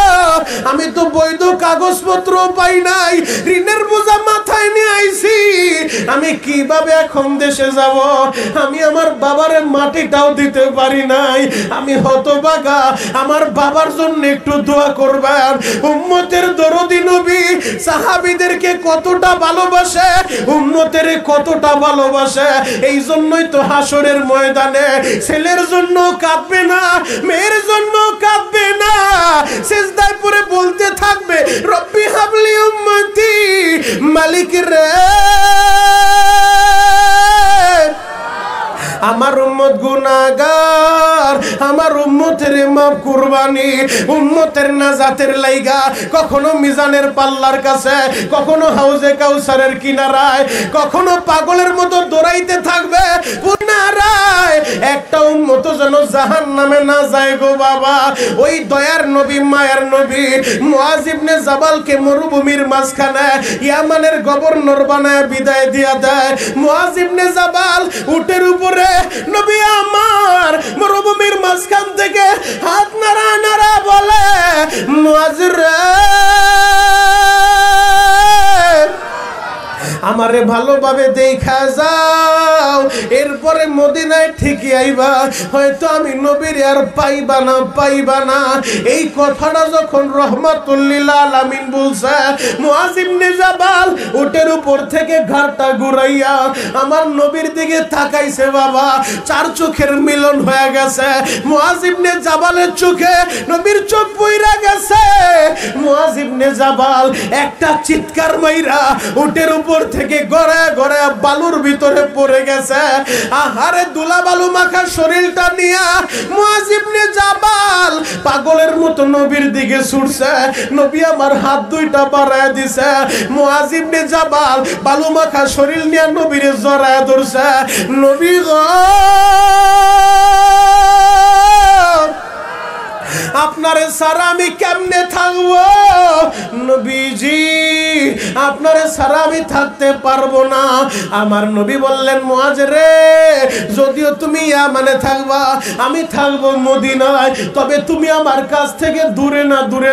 আমি তো বৈধ কাগজপত্র পাই নাই, ঋণের বোঝা মাথায় নিয়ে আইছি, আমি কিভাবে এখন দেশে যাব? আমি আমার বাবার মাটিটাও দিতে পারি নাই, আমি হতভাগা। আমার বাবার জন্য একটু দোয়া করবেন। উম্মতের দরদি নবী সাহাবীদেরকে কতটা ভালোবাসে, উম্মতের কতটা ভালোবাসে, এই জন্যই তো হাসরের ময়দানে ছেলের জন্য কাঁদবে না, মেয়ের জন্য কাঁদবে না, সিজদায় পড়ে বলতে থাকবে রব্বি হাবলি উম্মতি, মালিক রে আমার উম্মত গুনাহগার, আমার উম্মতের মাফ কুরবানি, উম্মতের নাজাতের লাইগা কখনো মিজানের পাল্লার কাছে, কখনো হাউজে কাউসারের কিনারায়, কখনো পাগলের মতো দৌড়াইতে থাকবে পুনরায়। একটা উম্মত যেন জাহান্নামে না যায় গো বাবা। ওই দয়ার নবী মায়ার নবী মুআজ ইবনে জাবালকে মরুভূমির মাঝখানে ইয়ামানের গভর্নর বানায় বিদায় দিয়া দেয়। মুআজ ইবনে জাবাল উটের উপরে নবী আমার মরুভূমির মাঝখান থেকে হাত নাড়া বলে মুআজ রে আমারে ভালোভাবে দেখা যাও, এরপরে মদিনায় ঠিকই আইবা, হয়তো আমি নবীর আর পাইবা না। এই কথাটা যখন রহমাতুল লিল আলামিন বলছে, মুআজ ইবনে জাবাল উটের উপর থেকে ঘাড়টা ঘুরাইয়া আমার নবীর দিকে তাকাইছে বাবা, 4 চোখের মিলন হয়ে গেছে। মুআজ ইবনে জাবালের চোখে নবীর চোখ পইরা গেছে। মুআজ ইবনে জাবাল একটা চিৎকার মাইরা উটের উপর থেকে গড়ে গড়ে বালুর ভিতরে পড়ে গেছে। আহারে দুলা বালু মাখা শরীরটা নিয়া মুআজ ইবনে জাবাল পাগলের মতো নবীর দিকে ছুটছে। নবী আমার হাত 2টা বাড়ায় দিছে। মুআজ ইবনে জাবাল বালু মাখা শরীর নিয়া নবীরে জড়ায় ধরছে। নবী গো আপনারে সারা আমি কেমনে থাকবো নবীজি, আপনারে সারা আমি থাকতে পারবো না। আমার নবী বললেন মুআজ রে যদিও তুমি ইয়ামানে থাকবা, আমি থাকবো মদিনায়, তবে তুমি আমার কাছ থেকে দূরে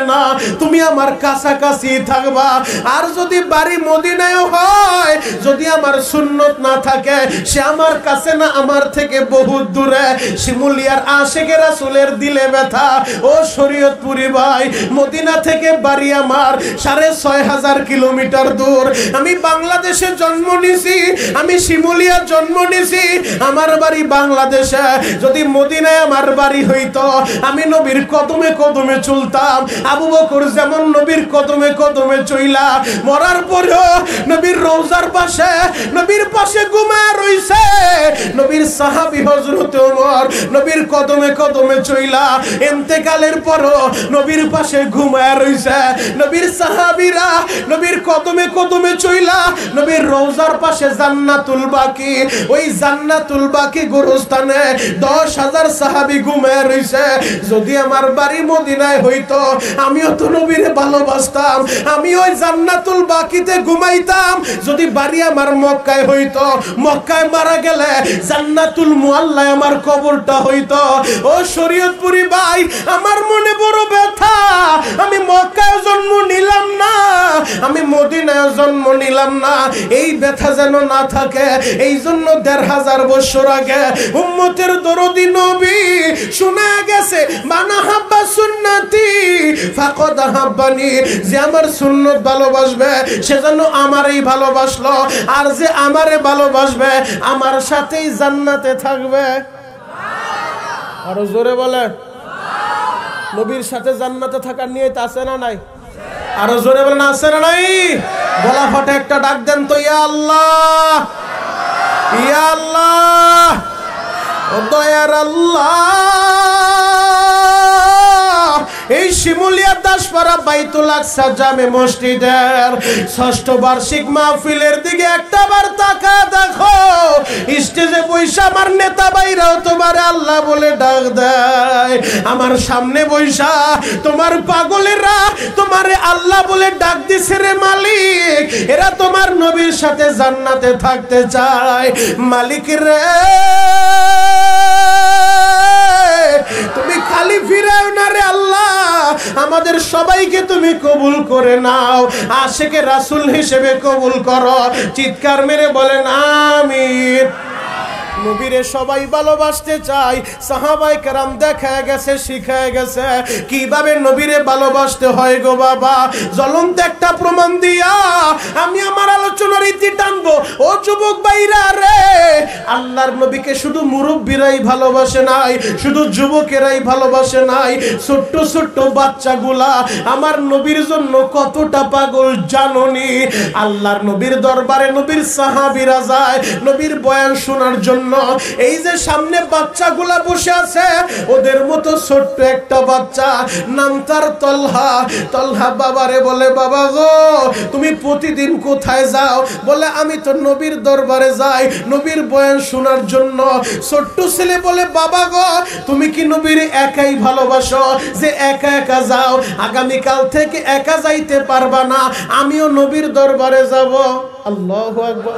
না, তুমি আমার কাছাকাছি থাকবা। আর যদি বাড়ি মদিনায় হয়, যদি আমার সুন্নত না থাকে, সে আমার কাছে না, আমার থেকে বহুত দূরে। শিমুলিয়ার আশিকে রাসূলের দিলে ব্যথা। ও শরীয়তপুরি ভাই, মদিনা থেকে বাড়ি আমার 6500 কিলোমিটার দূর। আমি বাংলাদেশে জন্ম নিছি, আমি শিমুলিয়া জন্ম নিছি, আমার বাড়ি বাংলাদেশে। যদি মদিনায় আমার বাড়ি হইতো, আমি নবীর কদমে কদমে চলতাম। আবু বকর যেমন নবীর কদমে কদমে চইলা মরার পরেও নবীর রওজার পাশে, নবীর পাশে ঘুমায় রইছে। নবীর সাহাবী হযরত ওমর নবীর কদমে কদমে চইলা ইন্তেকাল ইন্তেকালের পরও নবীর পাশে ঘুমায় রইছে। নবীর সাহাবীরা নবীর কদমে কদমে চইলা নবীর রওজার পাশে জান্নাতুল বাকি, ওই জান্নাতুল বাকি গোরস্থানে 10,000 সাহাবী ঘুমায় রইছে। যদি আমার বাড়ি মদিনায় হইতো, আমিও তো নবীরে ভালোবাসতাম, আমি ওই জান্নাতুল বাকিতে ঘুমাইতাম। যদি বাড়ি আমার মক্কায় হইতো, মক্কায় মারা গেলে জান্নাতুল মুআল্লায় আমার কবরটা হইতো। ও শরীয়তপুরি ভাই, আমার মনে বড় ব্যথা, আমি মক্কায় জন্ম নিলাম না, আমি মদিনায় জন্ম নিলাম না, এই ব্যথা যেন না থাকে। এই জন্য 1,500 বছর আগে উম্মতের দরদি নবী শোনা গেছে, মানা হাব্বা সুন্নতি ফাকাদ হাব্বানি, যে আমার সুন্নত ভালোবাসবে সে যেন আমারই ভালোবাসলো, আর যে আমারে ভালোবাসবে আমার সাথেই জান্নাতে থাকবে। আরো জোরে বলে, নবীর সাথে জান্নাতে থাকার নিয়ত আছে না নাই? আরো জোরে বলেন, আছে না নাই? গলা ফাটে একটা ডাক দেন তো, ইয়া আল্লাহ, ইয়া আল্লাহ, ও দয়ার আল্লাহ। এই শিমুলিয়া দাসপাড়া বাইতুল আকসা জামে মসজিদের 6ষ্ঠ বার্ষিক মাহফিলের দিকে একটাবার তাকায় দেখো। স্টেজে বৈশা আমার নেতা ভাইরাও তোমারে আল্লাহ বলে ডাক দেয়, আমার সামনে বৈশা তোমার পাগলেরা তোমারে আল্লাহ বলে ডাক দিছে রে মালিক। এরা তোমার নবীর সাথে জান্নাতে থাকতে চায়। মালিক রে, তুমি খালি ফিরাও না রে আল্লাহ, আমাদের সবাইকে তুমি কবুল করে নাও, আশিকে রাসূল হিসেবে কবুল করো। চিৎকার মেরে বলেন আমিন। নবীরে সবাই ভালোবাসতে চায়, সাহাবায়ে কেরাম দেখায় গেছে, শিখায় গেছে কিভাবে নবীরে ভালোবাসতে হয় গো বাবা। জ্বলন্ত একটা প্রমাণ দিয়া আমি আমার আলোচনার ইতি টানবো। ও যুবক ভাইরা রে, আল্লাহর নবীকে শুধু মুরব্বীরাই ভালোবাসে নাই, শুধু যুবকেরাই ভালোবাসে নাই, ছোট্ট ছোট্ট বাচ্চাগুলা আমার নবীর জন্য কতটা পাগল জানোনি? আল্লাহর নবীর দরবারে নবীর সাহাবীরা যায় নবীর বয়ান শোনার জন্য। এই যে সামনে বাচ্চাগুলা বসে আছে, ওদের মতো ছোট্ট একটা বাচ্চা, নাম তার তলহা। তলহা বাবারে বলে, বাবা গো তুমি প্রতিদিন কোথায় যাও? বলে আমি তো নবীর দরবারে যাই নবীর বয়ান শোনার জন্য। ছোট্ট ছেলে বলে, বাবা গো তুমি কি নবীর একাই ভালোবাসো যে একা একা যাও? আগামীকাল থেকে একা যাইতে পারবা না, আমিও নবীর দরবারে যাব। আল্লাহু আকবার,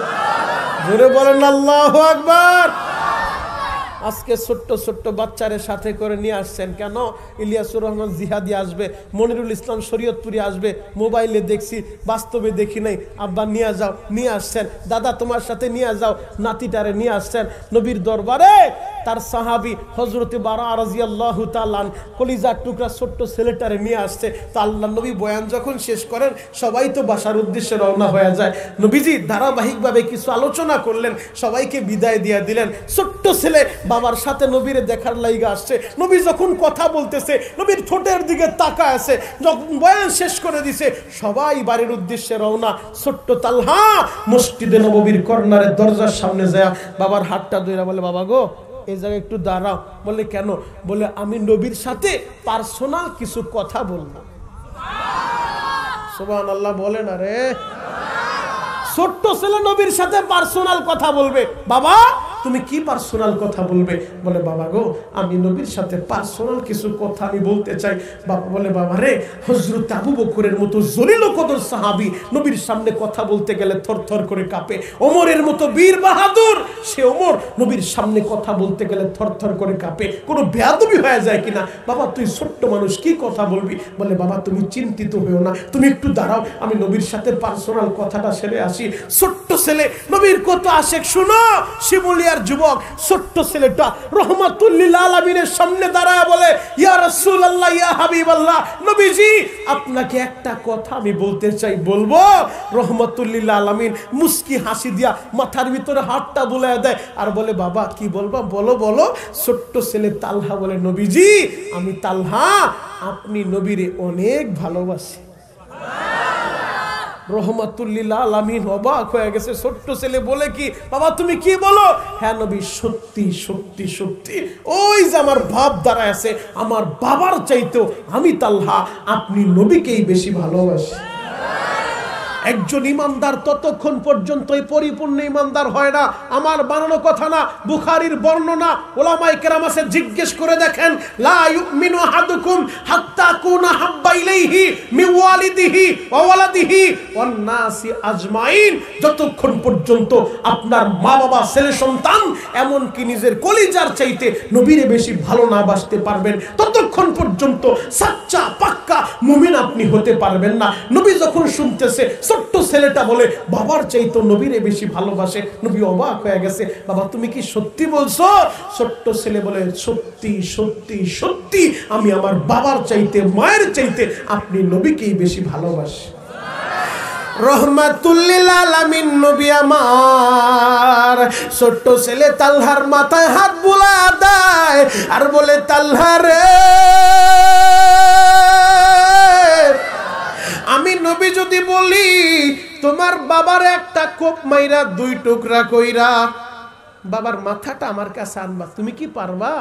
জোরে বলেন আল্লাহু আকবার। আজকে ছোট্ট ছোট্ট বাচ্চাদের সাথে করে নিয়ে আসছেন কেন? ইলিয়াসুর রহমান জিহাদি আসবে, মনিরুল ইসলাম শরীয়তপুরি আসবে, মোবাইলে দেখছি, বাস্তবে দেখি নাই। আব্বা নিয়ে যাও, নিয়ে আসছেন। দাদা তোমার সাথে নিয়ে যাও, নাতিটারে নিয়ে আসছেন নবীর দরবারে। তার সাহাবী হযরতে বারা রাদিয়াল্লাহু তাআলা কলিজার টুকরা ছোট্ট ছেলেটারে নিয়ে আসছে। তো আল্লাহ নবী বয়ান যখন শেষ করেন, সবাই তো বাসার উদ্দেশ্যে রওনা হয়ে যায়। নবীজি ধারাবাহিকভাবে কিছু আলোচনা করলেন, সবাইকে বিদায় দিয়ে দিলেন। ছোট্ট ছেলে বাবার সাথে নবীরে দেখার লাইগা আসছে। নবী যখন কথা বলতেছে, নবীর ঠোঁটের দিকে তাকায় আছে। যখন বয়ান শেষ করে দিছে, সবাই বাড়ির উদ্দেশ্যে রওনা। ছোট্ট তালহা মসজিদে নববীর কর্নারের দরজার সামনে যায় বাবার হাতটা ধরে বলে, বাবা গো এই জায়গায় একটু দাঁড়াও। বলে কেন? বলে আমি নবীর সাথে পার্সোনাল কিছু কথা বললাম। সুবহানাল্লাহ বলে না রে, ছোট্ট ছেলে নবীর সাথে পার্সোনাল কথা বলবে। বাবা তুমি কি পার্সোনাল কথা বলবে? বলে বাবা গো আমি নবীর সাথে পার্সোনাল কিছু কথা আমি বলতে চাই। বাবা বলে, বাবা রে, হযরত আবু বকরের মতো জলিল কদর সাহাবী নবীর সামনে কথা বলতে গেলে থরথর করে কাঁপে। ওমরের মতো বীর বাহাদুর সে ওমর নবীর সামনে কথা বলতে গেলে থরথর করে কাঁপে। কোনো বেয়াদবি হয়ে যায় কিনা? বাবা তুই ছোট্ট মানুষ, কি কথা বলবি? বলে বাবা তুমি চিন্তিত হইও না, তুমি একটু দাঁড়াও, আমি নবীর সাথে পার্সোনাল কথাটা সেরে আসি। ছোট্ট ছেলে নবীর কত আশেক শুনো। শিমুলিয়ার যুবক ছোট্ট ছেলেটা রহমাতুল লিল আলামিনের সামনে দাঁড়ায় বলে, ইয়া রাসূলুল্লাহ, ইয়া হাবিবাল্লাহ, নবীজি আপনাকে একটা কথা আমি বলতে চাই, বলবো? রহমাতুল লিল আলামিন মুস্কি হাসি দিয়া মাথার ভিতরে হাতটা বুলায় দেয় আর বলে, বাবা কি বলবা? বলো বলো। ছোট্ট ছেলে তালহা বলে, নবীজি আমি তালহা, আপনি নবীরে অনেক ভালোবাসি। রহমাতুল লিল আলামিন অবাক হয়ে গেছে। ছোট্ট ছেলে বলে কি, বাবা তুমি কি বলো? হ্যাঁ নবী, সত্যি সত্যি সত্যি, ওই যে আমার বাপ দাঁড়ায় আছে, আমার বাবার চাইতেও আমি তালহা আপনি নবীকেই বেশি ভালোবাসি। একজন ইমানদার ততক্ষণ পর্যন্তই পরিপূর্ণ ইমানদার হয় না, আমার বানানো কথা না, বুখারীর বর্ণনা। উলামায়ে কেরাম আছে, জিজ্ঞেস করে দেখেন, লা ইউমিনু আহাদুকুম হাত্তা কুনা হাব্বা ইলাইহি মিন ওয়ালিদিহি ওয়া ওয়ালাদিহি ওয়ান নাসি আজমাইন। যতক্ষণ পর্যন্ত আপনার মা বাবা, ছেলে সন্তান, এমন কি নিজের কলিজার চাইতে নবীরে বেশি ভালো না বাসতে পারবেন, ততক্ষণ পর্যন্ত সাচ্চা পাক্কা মুমিন আপনি হতে পারবেন না। নবী যখন শুনতেছে ছোট্ট ছেলেটা বলে বাবার চাইতে নবীরে বেশি ভালোবাসে, নবী অবাক হয়ে গেছে, বাবা তুমি কি সত্যি বলছো? ছোট্ট ছেলে বলে সত্যি সত্যি সত্যি, আমি আমার বাবার চাইতে, মায়ের চাইতে আপনি নবীকেই বেশি ভালোবাসি। রহমাতুল লিল আলামিন নবী আমার। ছোট্ট ছেলে তালহার মাথায় হাত বুলায় দেয় আর বলে, তালহা রে, আমি নবী যদি বলি তোমার বাবার একটা কোপ মাইরা 2 টুকরা কইরা বাবার মাথাটা আমার কাছে আনবা, তুমি কি পারবা?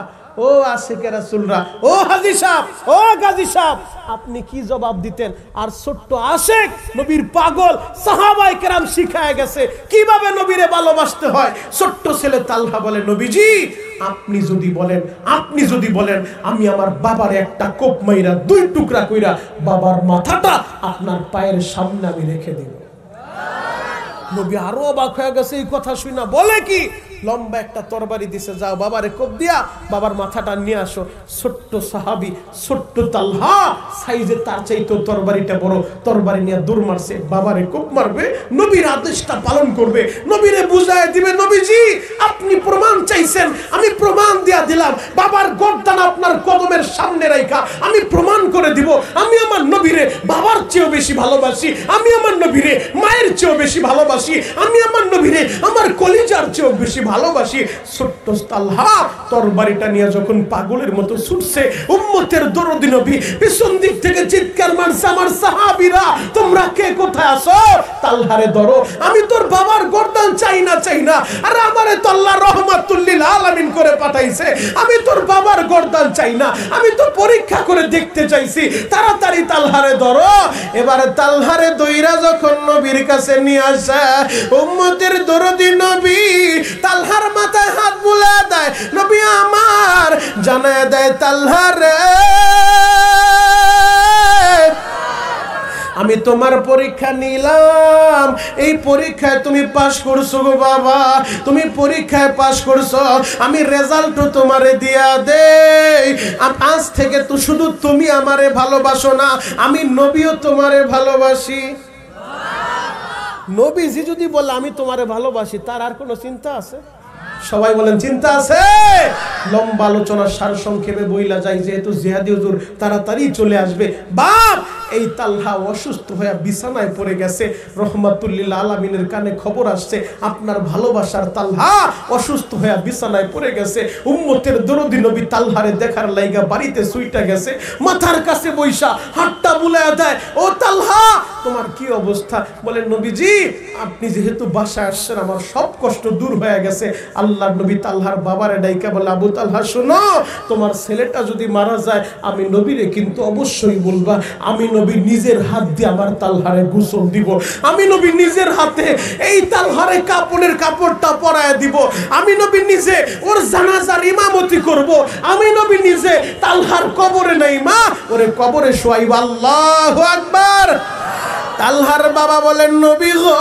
ও আশিকে রাসূলরা, ও হাজী সাহেব, ও গাজী সাহেব, আপনি কি জবাব দিতেন? আর ছোট্ট আশিক, নবীর পাগল, সাহাবায়ে কেরাম শিখায় গেছে কিভাবে নবীরে ভালোবাসতে হয়। ছোট্ট ছেলে তালহা বলে, নবীজি আপনি যদি বলেন আমি আমার বাবার একটা কোপ মাইরা 2 টুকরা কইরা বাবার মাথাটা আপনার পায়ের সামনে আমি রেখে দেব। নবী আরো অবাক হয়ে গেছে এই কথা শুনে, বলে কি, লম্বা একটা তরবারি দিছে, যাও বাবারে কোপ দিয়া বাবার মাথাটা নিয়ে আসো। ছোট্ট সাহাবী, ছোট্ট তালহা, সাইজে তার চাইতে তরবারিটা বড়, তরবারি নিয়ে দৌড় মারছে, বাবারে কোপ মারবে, নবীর আদেশটা পালন করবে, নবীরে বুঝায় দিবে, নবীজি আপনি প্রমাণ চাইছেন, আমি প্রমাণ দিয়া দিলাম, বাবার গর্দান আপনার কদমের সামনে রাখা আমি প্রমাণ করে দিব, আমি আমার নবীরে বাবার চেয়েও বেশি ভালোবাসি, আমি আমার নবীরে মায়ের চেয়েও বেশি ভালোবাসি, আমি আমার নবীরে আমার কলিজার চেয়েও বেশি ভালোবাসি। ছোট্ট তালহা তরবারিটা নিয়ে যখন পাগলের মতো ছুটছে, উম্মতের দরদি নবী পিছন দিক থেকে চিৎকার মারছে, আমার সাহাবীরা তোমরা কে কোথায় আছো? তালহারে ধরো, আমি তোর বাবার গর্দান চাই না, আরে আমারে তো আল্লাহ রহমাতুল লিল আলামিন করে পাঠাইছে, আমি তোর বাবার গর্দান চাই না, আমি তো পরীক্ষা করে দেখতে চাইছি, তাড়াতাড়ি তালহারে ধরো। এবারে তালহারে দইরা যখন নবীর কাছে নিয়ে আসে, উম্মতের দরদি নবী তালহার মাথায় হাত বুলায় দেয়, নবী আমার জানায় দেয়, তালহা রে, আমি তোমার পরীক্ষা নিলাম, এই পরীক্ষায় তুমি পাস করছো গো বাবা, তুমি পরীক্ষায় পাস করছো, আমি রেজাল্টও তোমারে দিয়া দেই, আজ থেকে তো শুধু তুমি আমারে ভালোবাসো না, আমি নবীও তোমারে ভালোবাসি। নবীজি যদি বলে আমি তোমারে ভালোবাসি, তার আর কোনো চিন্তা আছে? সবাই বলেন চিন্তা আছে? লম্বা আলোচনা সার সংক্ষেপে বইলা যায়, যেহেতু জিহাদি হুজুর তাড়াতাড়ি চলে আসবে। বাপ, এই তালহা অসুস্থ হয়ে বিছানায় পড়ে গেছে, রহমাতুল লিল আলামিনের কানে খবর আসছে আপনার ভালোবাসার তালহা অসুস্থ হয়ে বিছানায় পড়ে গেছে। উম্মতের দরদি নবী তালহারে দেখার লাইগা বাড়িতে সুইটা গেছে, মাথার কাছে বৈশা হাতটা বুলায়া দেয়, ও তালহা তোমার কি অবস্থা? বলেন নবীজি আপনি যেহেতু বাসায় আসছেন আমার সব কষ্ট দূর হয়ে গেছে। আল্লাহর নবী তালহার বাবারে ডাইকা বলে, আবু তালহা শোনো, তোমার ছেলেটা যদি মারা যায় আমি নবীরে কিন্তু অবশ্যই বলবা, আমি নবী নিজের হাত দিয়ে আমার তালহারে গোসল দিব, আমি নবী নিজের হাতে এই তালহারে কাপড়ের কাপড়টা পরায় দিব, আমি নবী নিজে ওর জানাজার ইমামতি করব, আমি নবী নিজে তালহার কবরে নাই মা ওরে কবরে শোয়াইব। আল্লাহু আকবার। তালহার বাবা বলেন, নবী গো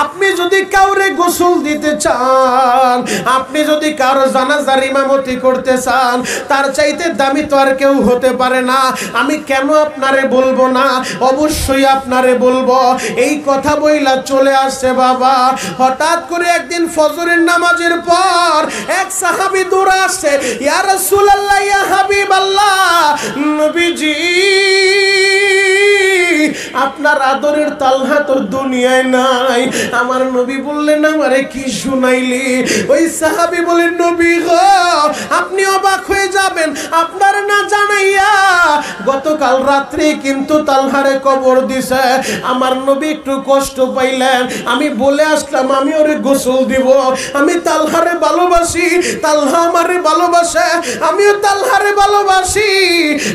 আপনি যদি কাউরে গোসল দিতে চান, আপনি যদি কারো জানাজার ইমামতি করতে চান, তার চাইতে দামি তো আর কেউ হতে পারে না, আমি কেন আপনারে বলবো না, অবশ্যই আপনারে বলবো। এই কথা বইলা চলে আসছে বাবা। হঠাৎ করে একদিন ফজরের নামাজের পর এক সাহাবী দৌড়ে আসছে, ইয়া রাসূলুল্লাহ, ইয়া হাবিবাল্লাহ, নবীজি আপনার আদরের তালহা তোর দুনিয়ায় নাই। আমার নবী বললেন, আমারে কি শুনাইলি? ওই সাহাবী বলেন, নবী গো আপনি অবাক হয়ে যাবেন, আপনার না জানাইয়া গতকাল রাত্রি কিন্তু তালহারে কবর দিছে। আমার নবী একটু কষ্ট পাইলেন, আমি বলে আসলাম আমি ওরে গোসল দিব, আমি তালহারে ভালোবাসি, তালহা আমারে ভালোবাসে, আমিও তালহারে ভালোবাসি।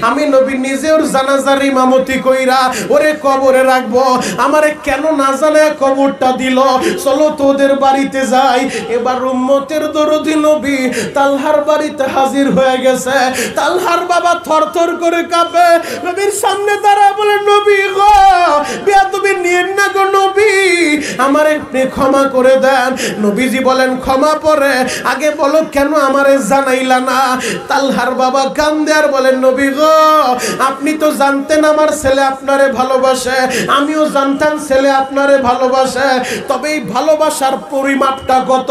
আমি নবী নিজে ওর জানাজার ইমামতি কইরা ওরে কবরে রাখবো। আমারে কেন না জানে কবরটা দিল, চলো তোদের বাড়িতে যাই। এবার উম্মতের দরদি নবী তালহার বাড়িতে হাজির হয়ে গেছে। তালহার বাবা থরথর করে কাঁপে, নবীর সামনে দাঁড়ায় বলে, নবী গো, বেয়াদবি নিয়েন না গো নবী, আমারে আপনি ক্ষমা করে দেন। নবীজি বলেন, ক্ষমা পরে আগে বলো কেন আমারে জানাইলা না? তালহার বাবা কান্দে আর বলেন, নবী গো, আপনি তো জানতেন আমার ছেলে আপনারে ভালোবাসে, আমিও জানতাম ছেলে আপনারে ভালোবাসে, তবে এই ভালোবাসার পরিমাপটা কত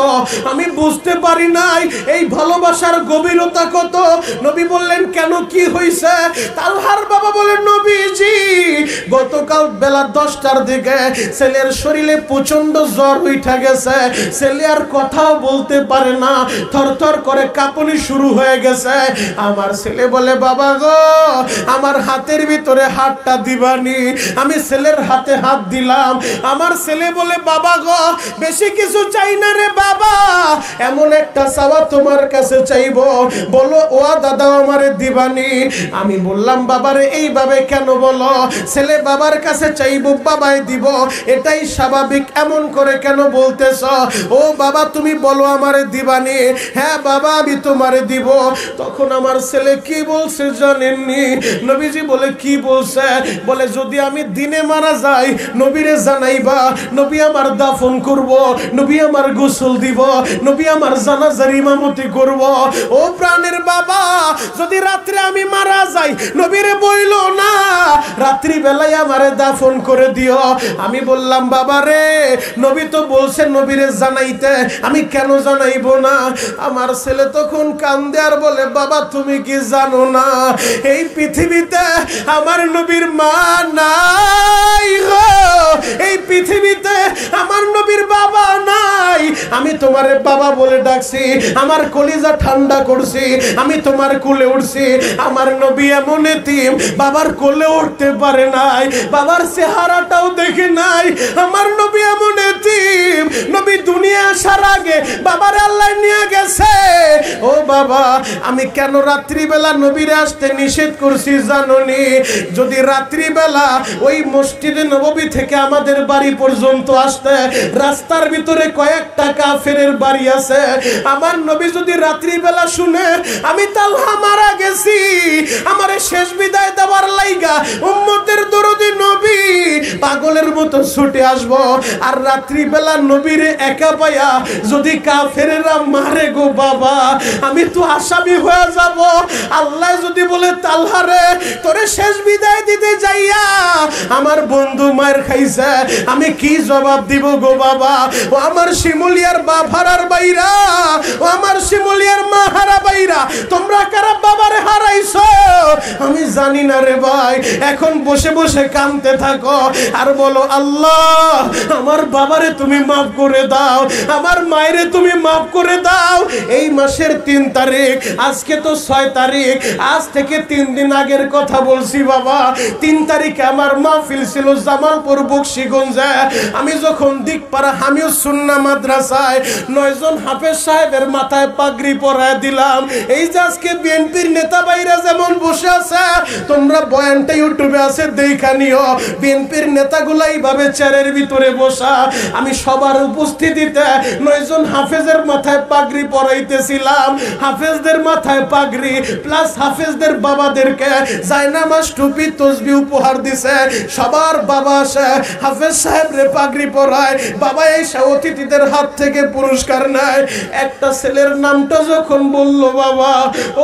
আমি বুঝতে পারি নাই, এই ভালোবাসার গভীরতা কত। নবী বললেন, কেন কি হইছে? তালহার বাবা বলেন, নবীজি গতকাল বেলা 10টার দিকে ছেলের শরীরে প্রচন্ড জ্বর উঠে গেছে, ছেলে আর কথাও বলতে পারে না, থরথর করে কাঁপুনি শুরু হয়ে গেছে। আমার ছেলে বলে, বাবা গো, আমার হাতের ভিতরে হাতটা দিবানি। আমি ছেলের হাতে হাত দিলাম। আমার ছেলে বলে, বাবা গো, বেশি কিছু চাই না রে বাবা, এমন একটা চাওয়া তোমার কাছে চাইবো, বলো ও দাদা আমারে দিবানি। আমি বললাম, বাবারে এইভাবে কেন বলো? ছেলে বাবার কাছে চাইবো, বাবাই দিব, এটাই স্বাভাবিক, এমন করে কেন বলতেছ? ও বাবা তুমি বলো আমারে দিবানি। হ্যাঁ বাবা আমি তোমারে দিব। তখন আমার ছেলে কি বলছে জানেননি? নবীজি বলে, কি বলছে? বলে, যদি আমি দিনে মারা যাই নবীরে জানাইবা, নবী আমার দাফন করব, নবী আমার গোসল দিব, নবী আমার জানাজার ইমামতি করব। ও প্রাণের বাবা, যদি রাত্রে আমি মারা যাই নবীরে বইলো না, রাত্রি বেলায় আমারে দাফন করে দিও। আমি বললাম, বাবা রে, নবী তো বলছেন নবীরে জানাইতে, আমি কেন জানাইবো না? আমার ছেলে তখন কান্দে আর বলে, বাবা তুমি কি জানো না, এই পৃথিবীতে আমার নবীর মা নাই গো, এই পৃথিবীতে আমার নবীর বাবা নাই। আমি তোমারে বাবা বলে ডাকছি, আমার কলিজা ঠান্ডা করছি, আমি তোমার কোলে উঠছি। আমার নবী এমন এতিম, বাবার কোলে উঠতে পারে নাই, বাবার চেহারাটাও দেখে নাই। আমার নবী এমন এতিম, নবী দুনিয়া আসার আগে বাবার আল্লাহ নিয়ে গেছে। ও বাবা, আমি কেন রাত্রিবেলা নবীরে আসতে নিষেধ করছি জানোনি? যদি রাত্রিবেলা ওই মসজিদে নববী থেকে আমাদের বাড়ি পর্যন্ত আসতে রাস্তার ভিতরে কয়েকটা কাফেরের বাড়ি আছে, আমার নবী যদি রাত্রিবেলা শুনে আমি তালহা মারা গেছি, আমারে শেষ বিদায় দেওয়ার লাইগা উম্মতের দরদি নবী পাগলের মতো ছুটে আসবো, আর রাত্রিবেলা নবীরে একা পাইয়া যদি কাফেরেরা মারে গো বাবা, আমি তো আসামি হয়ে যাব। আল্লাহ যদি বলে, তালহারে তোরে শেষ বিদায় দিতে যাইয়া আমার বন্ধু মার খাইছে, আমি কি জবাব দিব গো বাবা? ও আমার শিমুলিয়ার বাভারার বাইরা, ও আমার শিমুলিয়ার মাহারা বাইরা, তোমরা কারা বাবারে হারাইছো আমি জানি না রে ভাই। এখন বসে বসে কাঁদতে থাকো আর বলো, আল্লাহ আমার বাবারে তুমি মাফ করে দাও, আমার মায়েরে তুমি মাফ করে দাও। এই মাসের 3 তারিখ, আজকে তো 6 তারিখ, আজ থেকে 3 দিন আগের কথা বলছি বাবা। 3 তারিখে আমার মাহফিল ছিল জামালপুর বকশীগঞ্জে। আমি যখন দিকপাড়া হামিউস সুন্নাহ মাদ্রাসায় 9 জন হাফেজ সাহেবের মাথায় পাগড়ি পরায় দিলাম। এই যে আজকে বিএনপির নেতা ভাইরা যেমন বসে আছে, তোমরা বয়ানটা ইউটিউবে আছে দেখা নিও, বিএনপির নেতাগুলা এইভাবে চেয়ারের ভিতরে বসা। আমি সবার উপস্থিতিতে 9 জন হাফেজের মাথায় পাগড়ি পরাইতেছিলাম। হাফেজদের মাথায় পাগড়ি প্লাস হাফেজদের বাবাদেরকে জায়নামাজ, টুপি, তসবিহ উপহার দিছে। সবার বাবা আসে হাফেজ সাহেব রে পাগড়ি পরায়, বাবা এসে অতিথিদের হাত থেকে পুরস্কার নেয়। একটা ছেলের নামটা যখন বলল বাবা,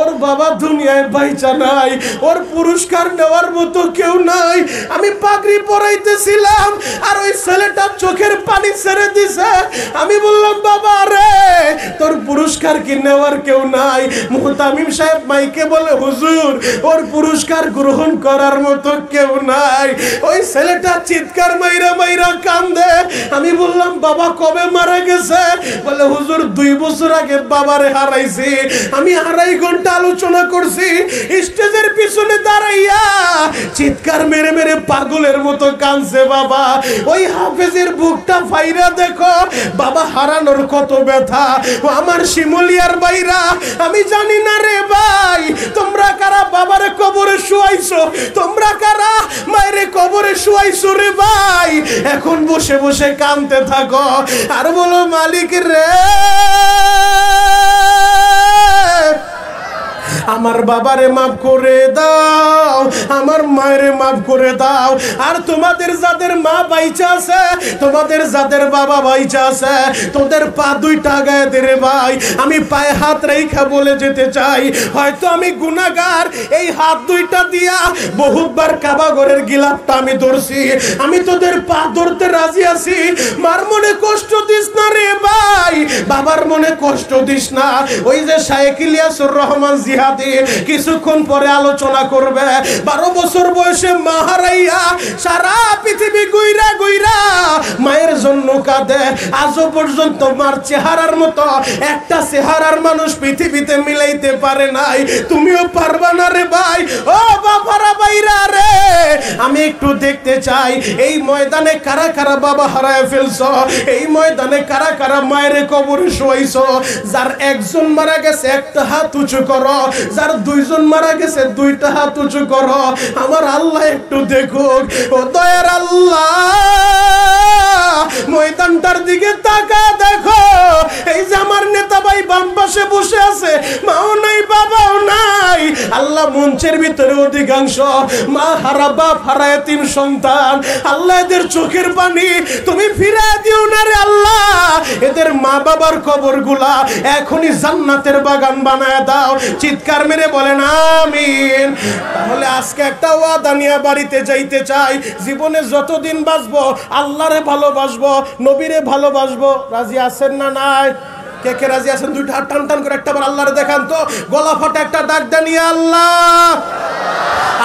ওর বাবা দুনিয়ায় বাইচা নাই, ওর পুরস্কার নেওয়ার মতো কেউ নাই। আমি পাগড়ি পরাইতেছিলাম আর ওই ছেলেটা চোখের পানি ছেড়ে দিছে। আমি বললাম, বাবা রে তোর পুরস্কার কি নেওয়ার কেউ নাই? মুহতামিম সাহেব মাইকে বলে, হুজুর ওর পুরস্কার গ্রহণ করার মতো কেউ নাই। ওই ছেলেটা চিৎকার মাইরা মাইরা কান্দে। আমি বললাম, বাবা কবে মারা গেছে? বলে, হুজুর 2 বছর আগে বাবারে হারাইছি। আমি 2.5 ঘন্টা আলোচনা করছি, স্টেজের পিছনে দাঁড়াইয়া চিৎকার মেরে মেরে পাগলের মতো কাঁদছে বাবা। ওই হাফেজের বুকটা ফাইরা দেখো বাবা, হারানোর কত ব্যথা। ও আমার শিমুলিয়ার বাইরা, আমি জানি না রে ভাই তোমরা কারা বাবারে কবরে শুয়াইছো, তোমরা কারা মায়েরে কবরে শুয়াইছো রে ভাই। এখন বসে বসে কাঁদতে থাকো আর বলো মালিক রে আমার বাবারে মাফ করে দাও, আমার মায়েরে মাফ করে দাও। আর তোমাদের যাদের মা বাইচা আছে, তোমাদের যাদের বাবা বাইচা আছে, তোদের পা দুইটা গায়ে দে রে ভাই। আমি পায়ে হাত রেখা বলে যেতে চাই, হয়তো আমি গুনাহগার, এই হাত দুইটা দিয়া বহুতবার কাবা ঘরের গিলাফটা আমি ধরছি, আমি তোদের পা ধরতে রাজি আছি। মার মনে কষ্ট দিস না রে ভাই, বাবার মনে কষ্ট দিস না। ওই যে শাইখ ইলিয়াসুর রহমান জিহাদি কিছুক্ষণ পরে আলোচনা করবে, 12 বছর বয়সে মা হারাইয়া সারা পৃথিবী গুইরা গুইরা মায়ের জন্য কাঁদে। আজও পর্যন্ত মার চেহারার মতো একটা চেহারার মানুষ পৃথিবীতে মিলাইতে পারে নাই, তুমিও পারবা না রে ভাই। ও বাবারা বাইরা রে, আমি একটু দেখতে চাই এই ময়দানে কারা কারা বাবা হারায় ফেলছো, এই ময়দানে কারা কারা মায়ের কবরে শোয়াইছো। যার একজন মারা গেছে একটা হাত উঁচু করো, যার দুইজন মারা গেছে দুইটা হাত উঁচু করো। আমার আল্লাহ একটু দেখুক, ও দয়ার আল্লাহ ময়দানটার দিকে তাকা দেখো। এই যে আমার নেতা ভাই বাম পাশে বসে আছে, মাও নাই বাবাও নাই। আল্লাহ মঞ্চের ভিতরে অধিকাংশ মা হারা বাপ হারা এতিম সন্তান। আল্লাহ এদের চোখের পানি তুমি ফিরিয়ে দিও না রে আল্লাহ। এদের মা বাবার কবরগুলা এখনই জান্নাতের বাগান বানায় দাও। চিৎকার মেরে বলেন আমিন। তাহলে আজকে একটা ওয়াদা নিয়ে বাড়িতে যাইতে চাই, জীবনে যতদিন বাঁচবো আল্লাহরে ভালোবাসবো, নবীরে ভালোবাসবো। রাজি আছেন না নাই? কে কে রাজি আছেন? দুইটা হাত টান টান করে একটাবার আল্লাহরে দেখান তো, গলা ফাটা একটা ডাক দেন ইয়া আল্লাহ।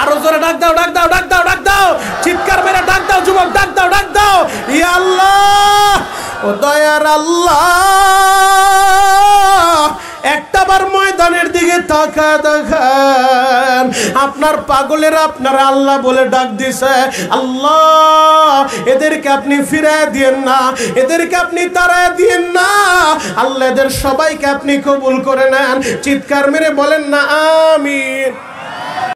আরো জোরে ডাক দাও, ডাক দাও, ডাক দাও, ডাক দাও, চিৎকার মেরে ডাক দাও যুবক, ডাক দাও, ডাক দাও ইয়া আল্লাহ। ও দয়ার আল্লাহ একটাবার ময়দানের দিকে তাকা দেখান। আপনার পাগলের আপনারা আল্লাহ বলে ডাক দিছে, আল্লাহ এদেরকে আপনি ফিরায় দিয়েন না, এদেরকে আপনি তাড়ায় দিয়েন না। আল্লাহ এদের সবাইকে আপনি কবুল করে নেন। চিৎকার মেরে বলেন না আমি।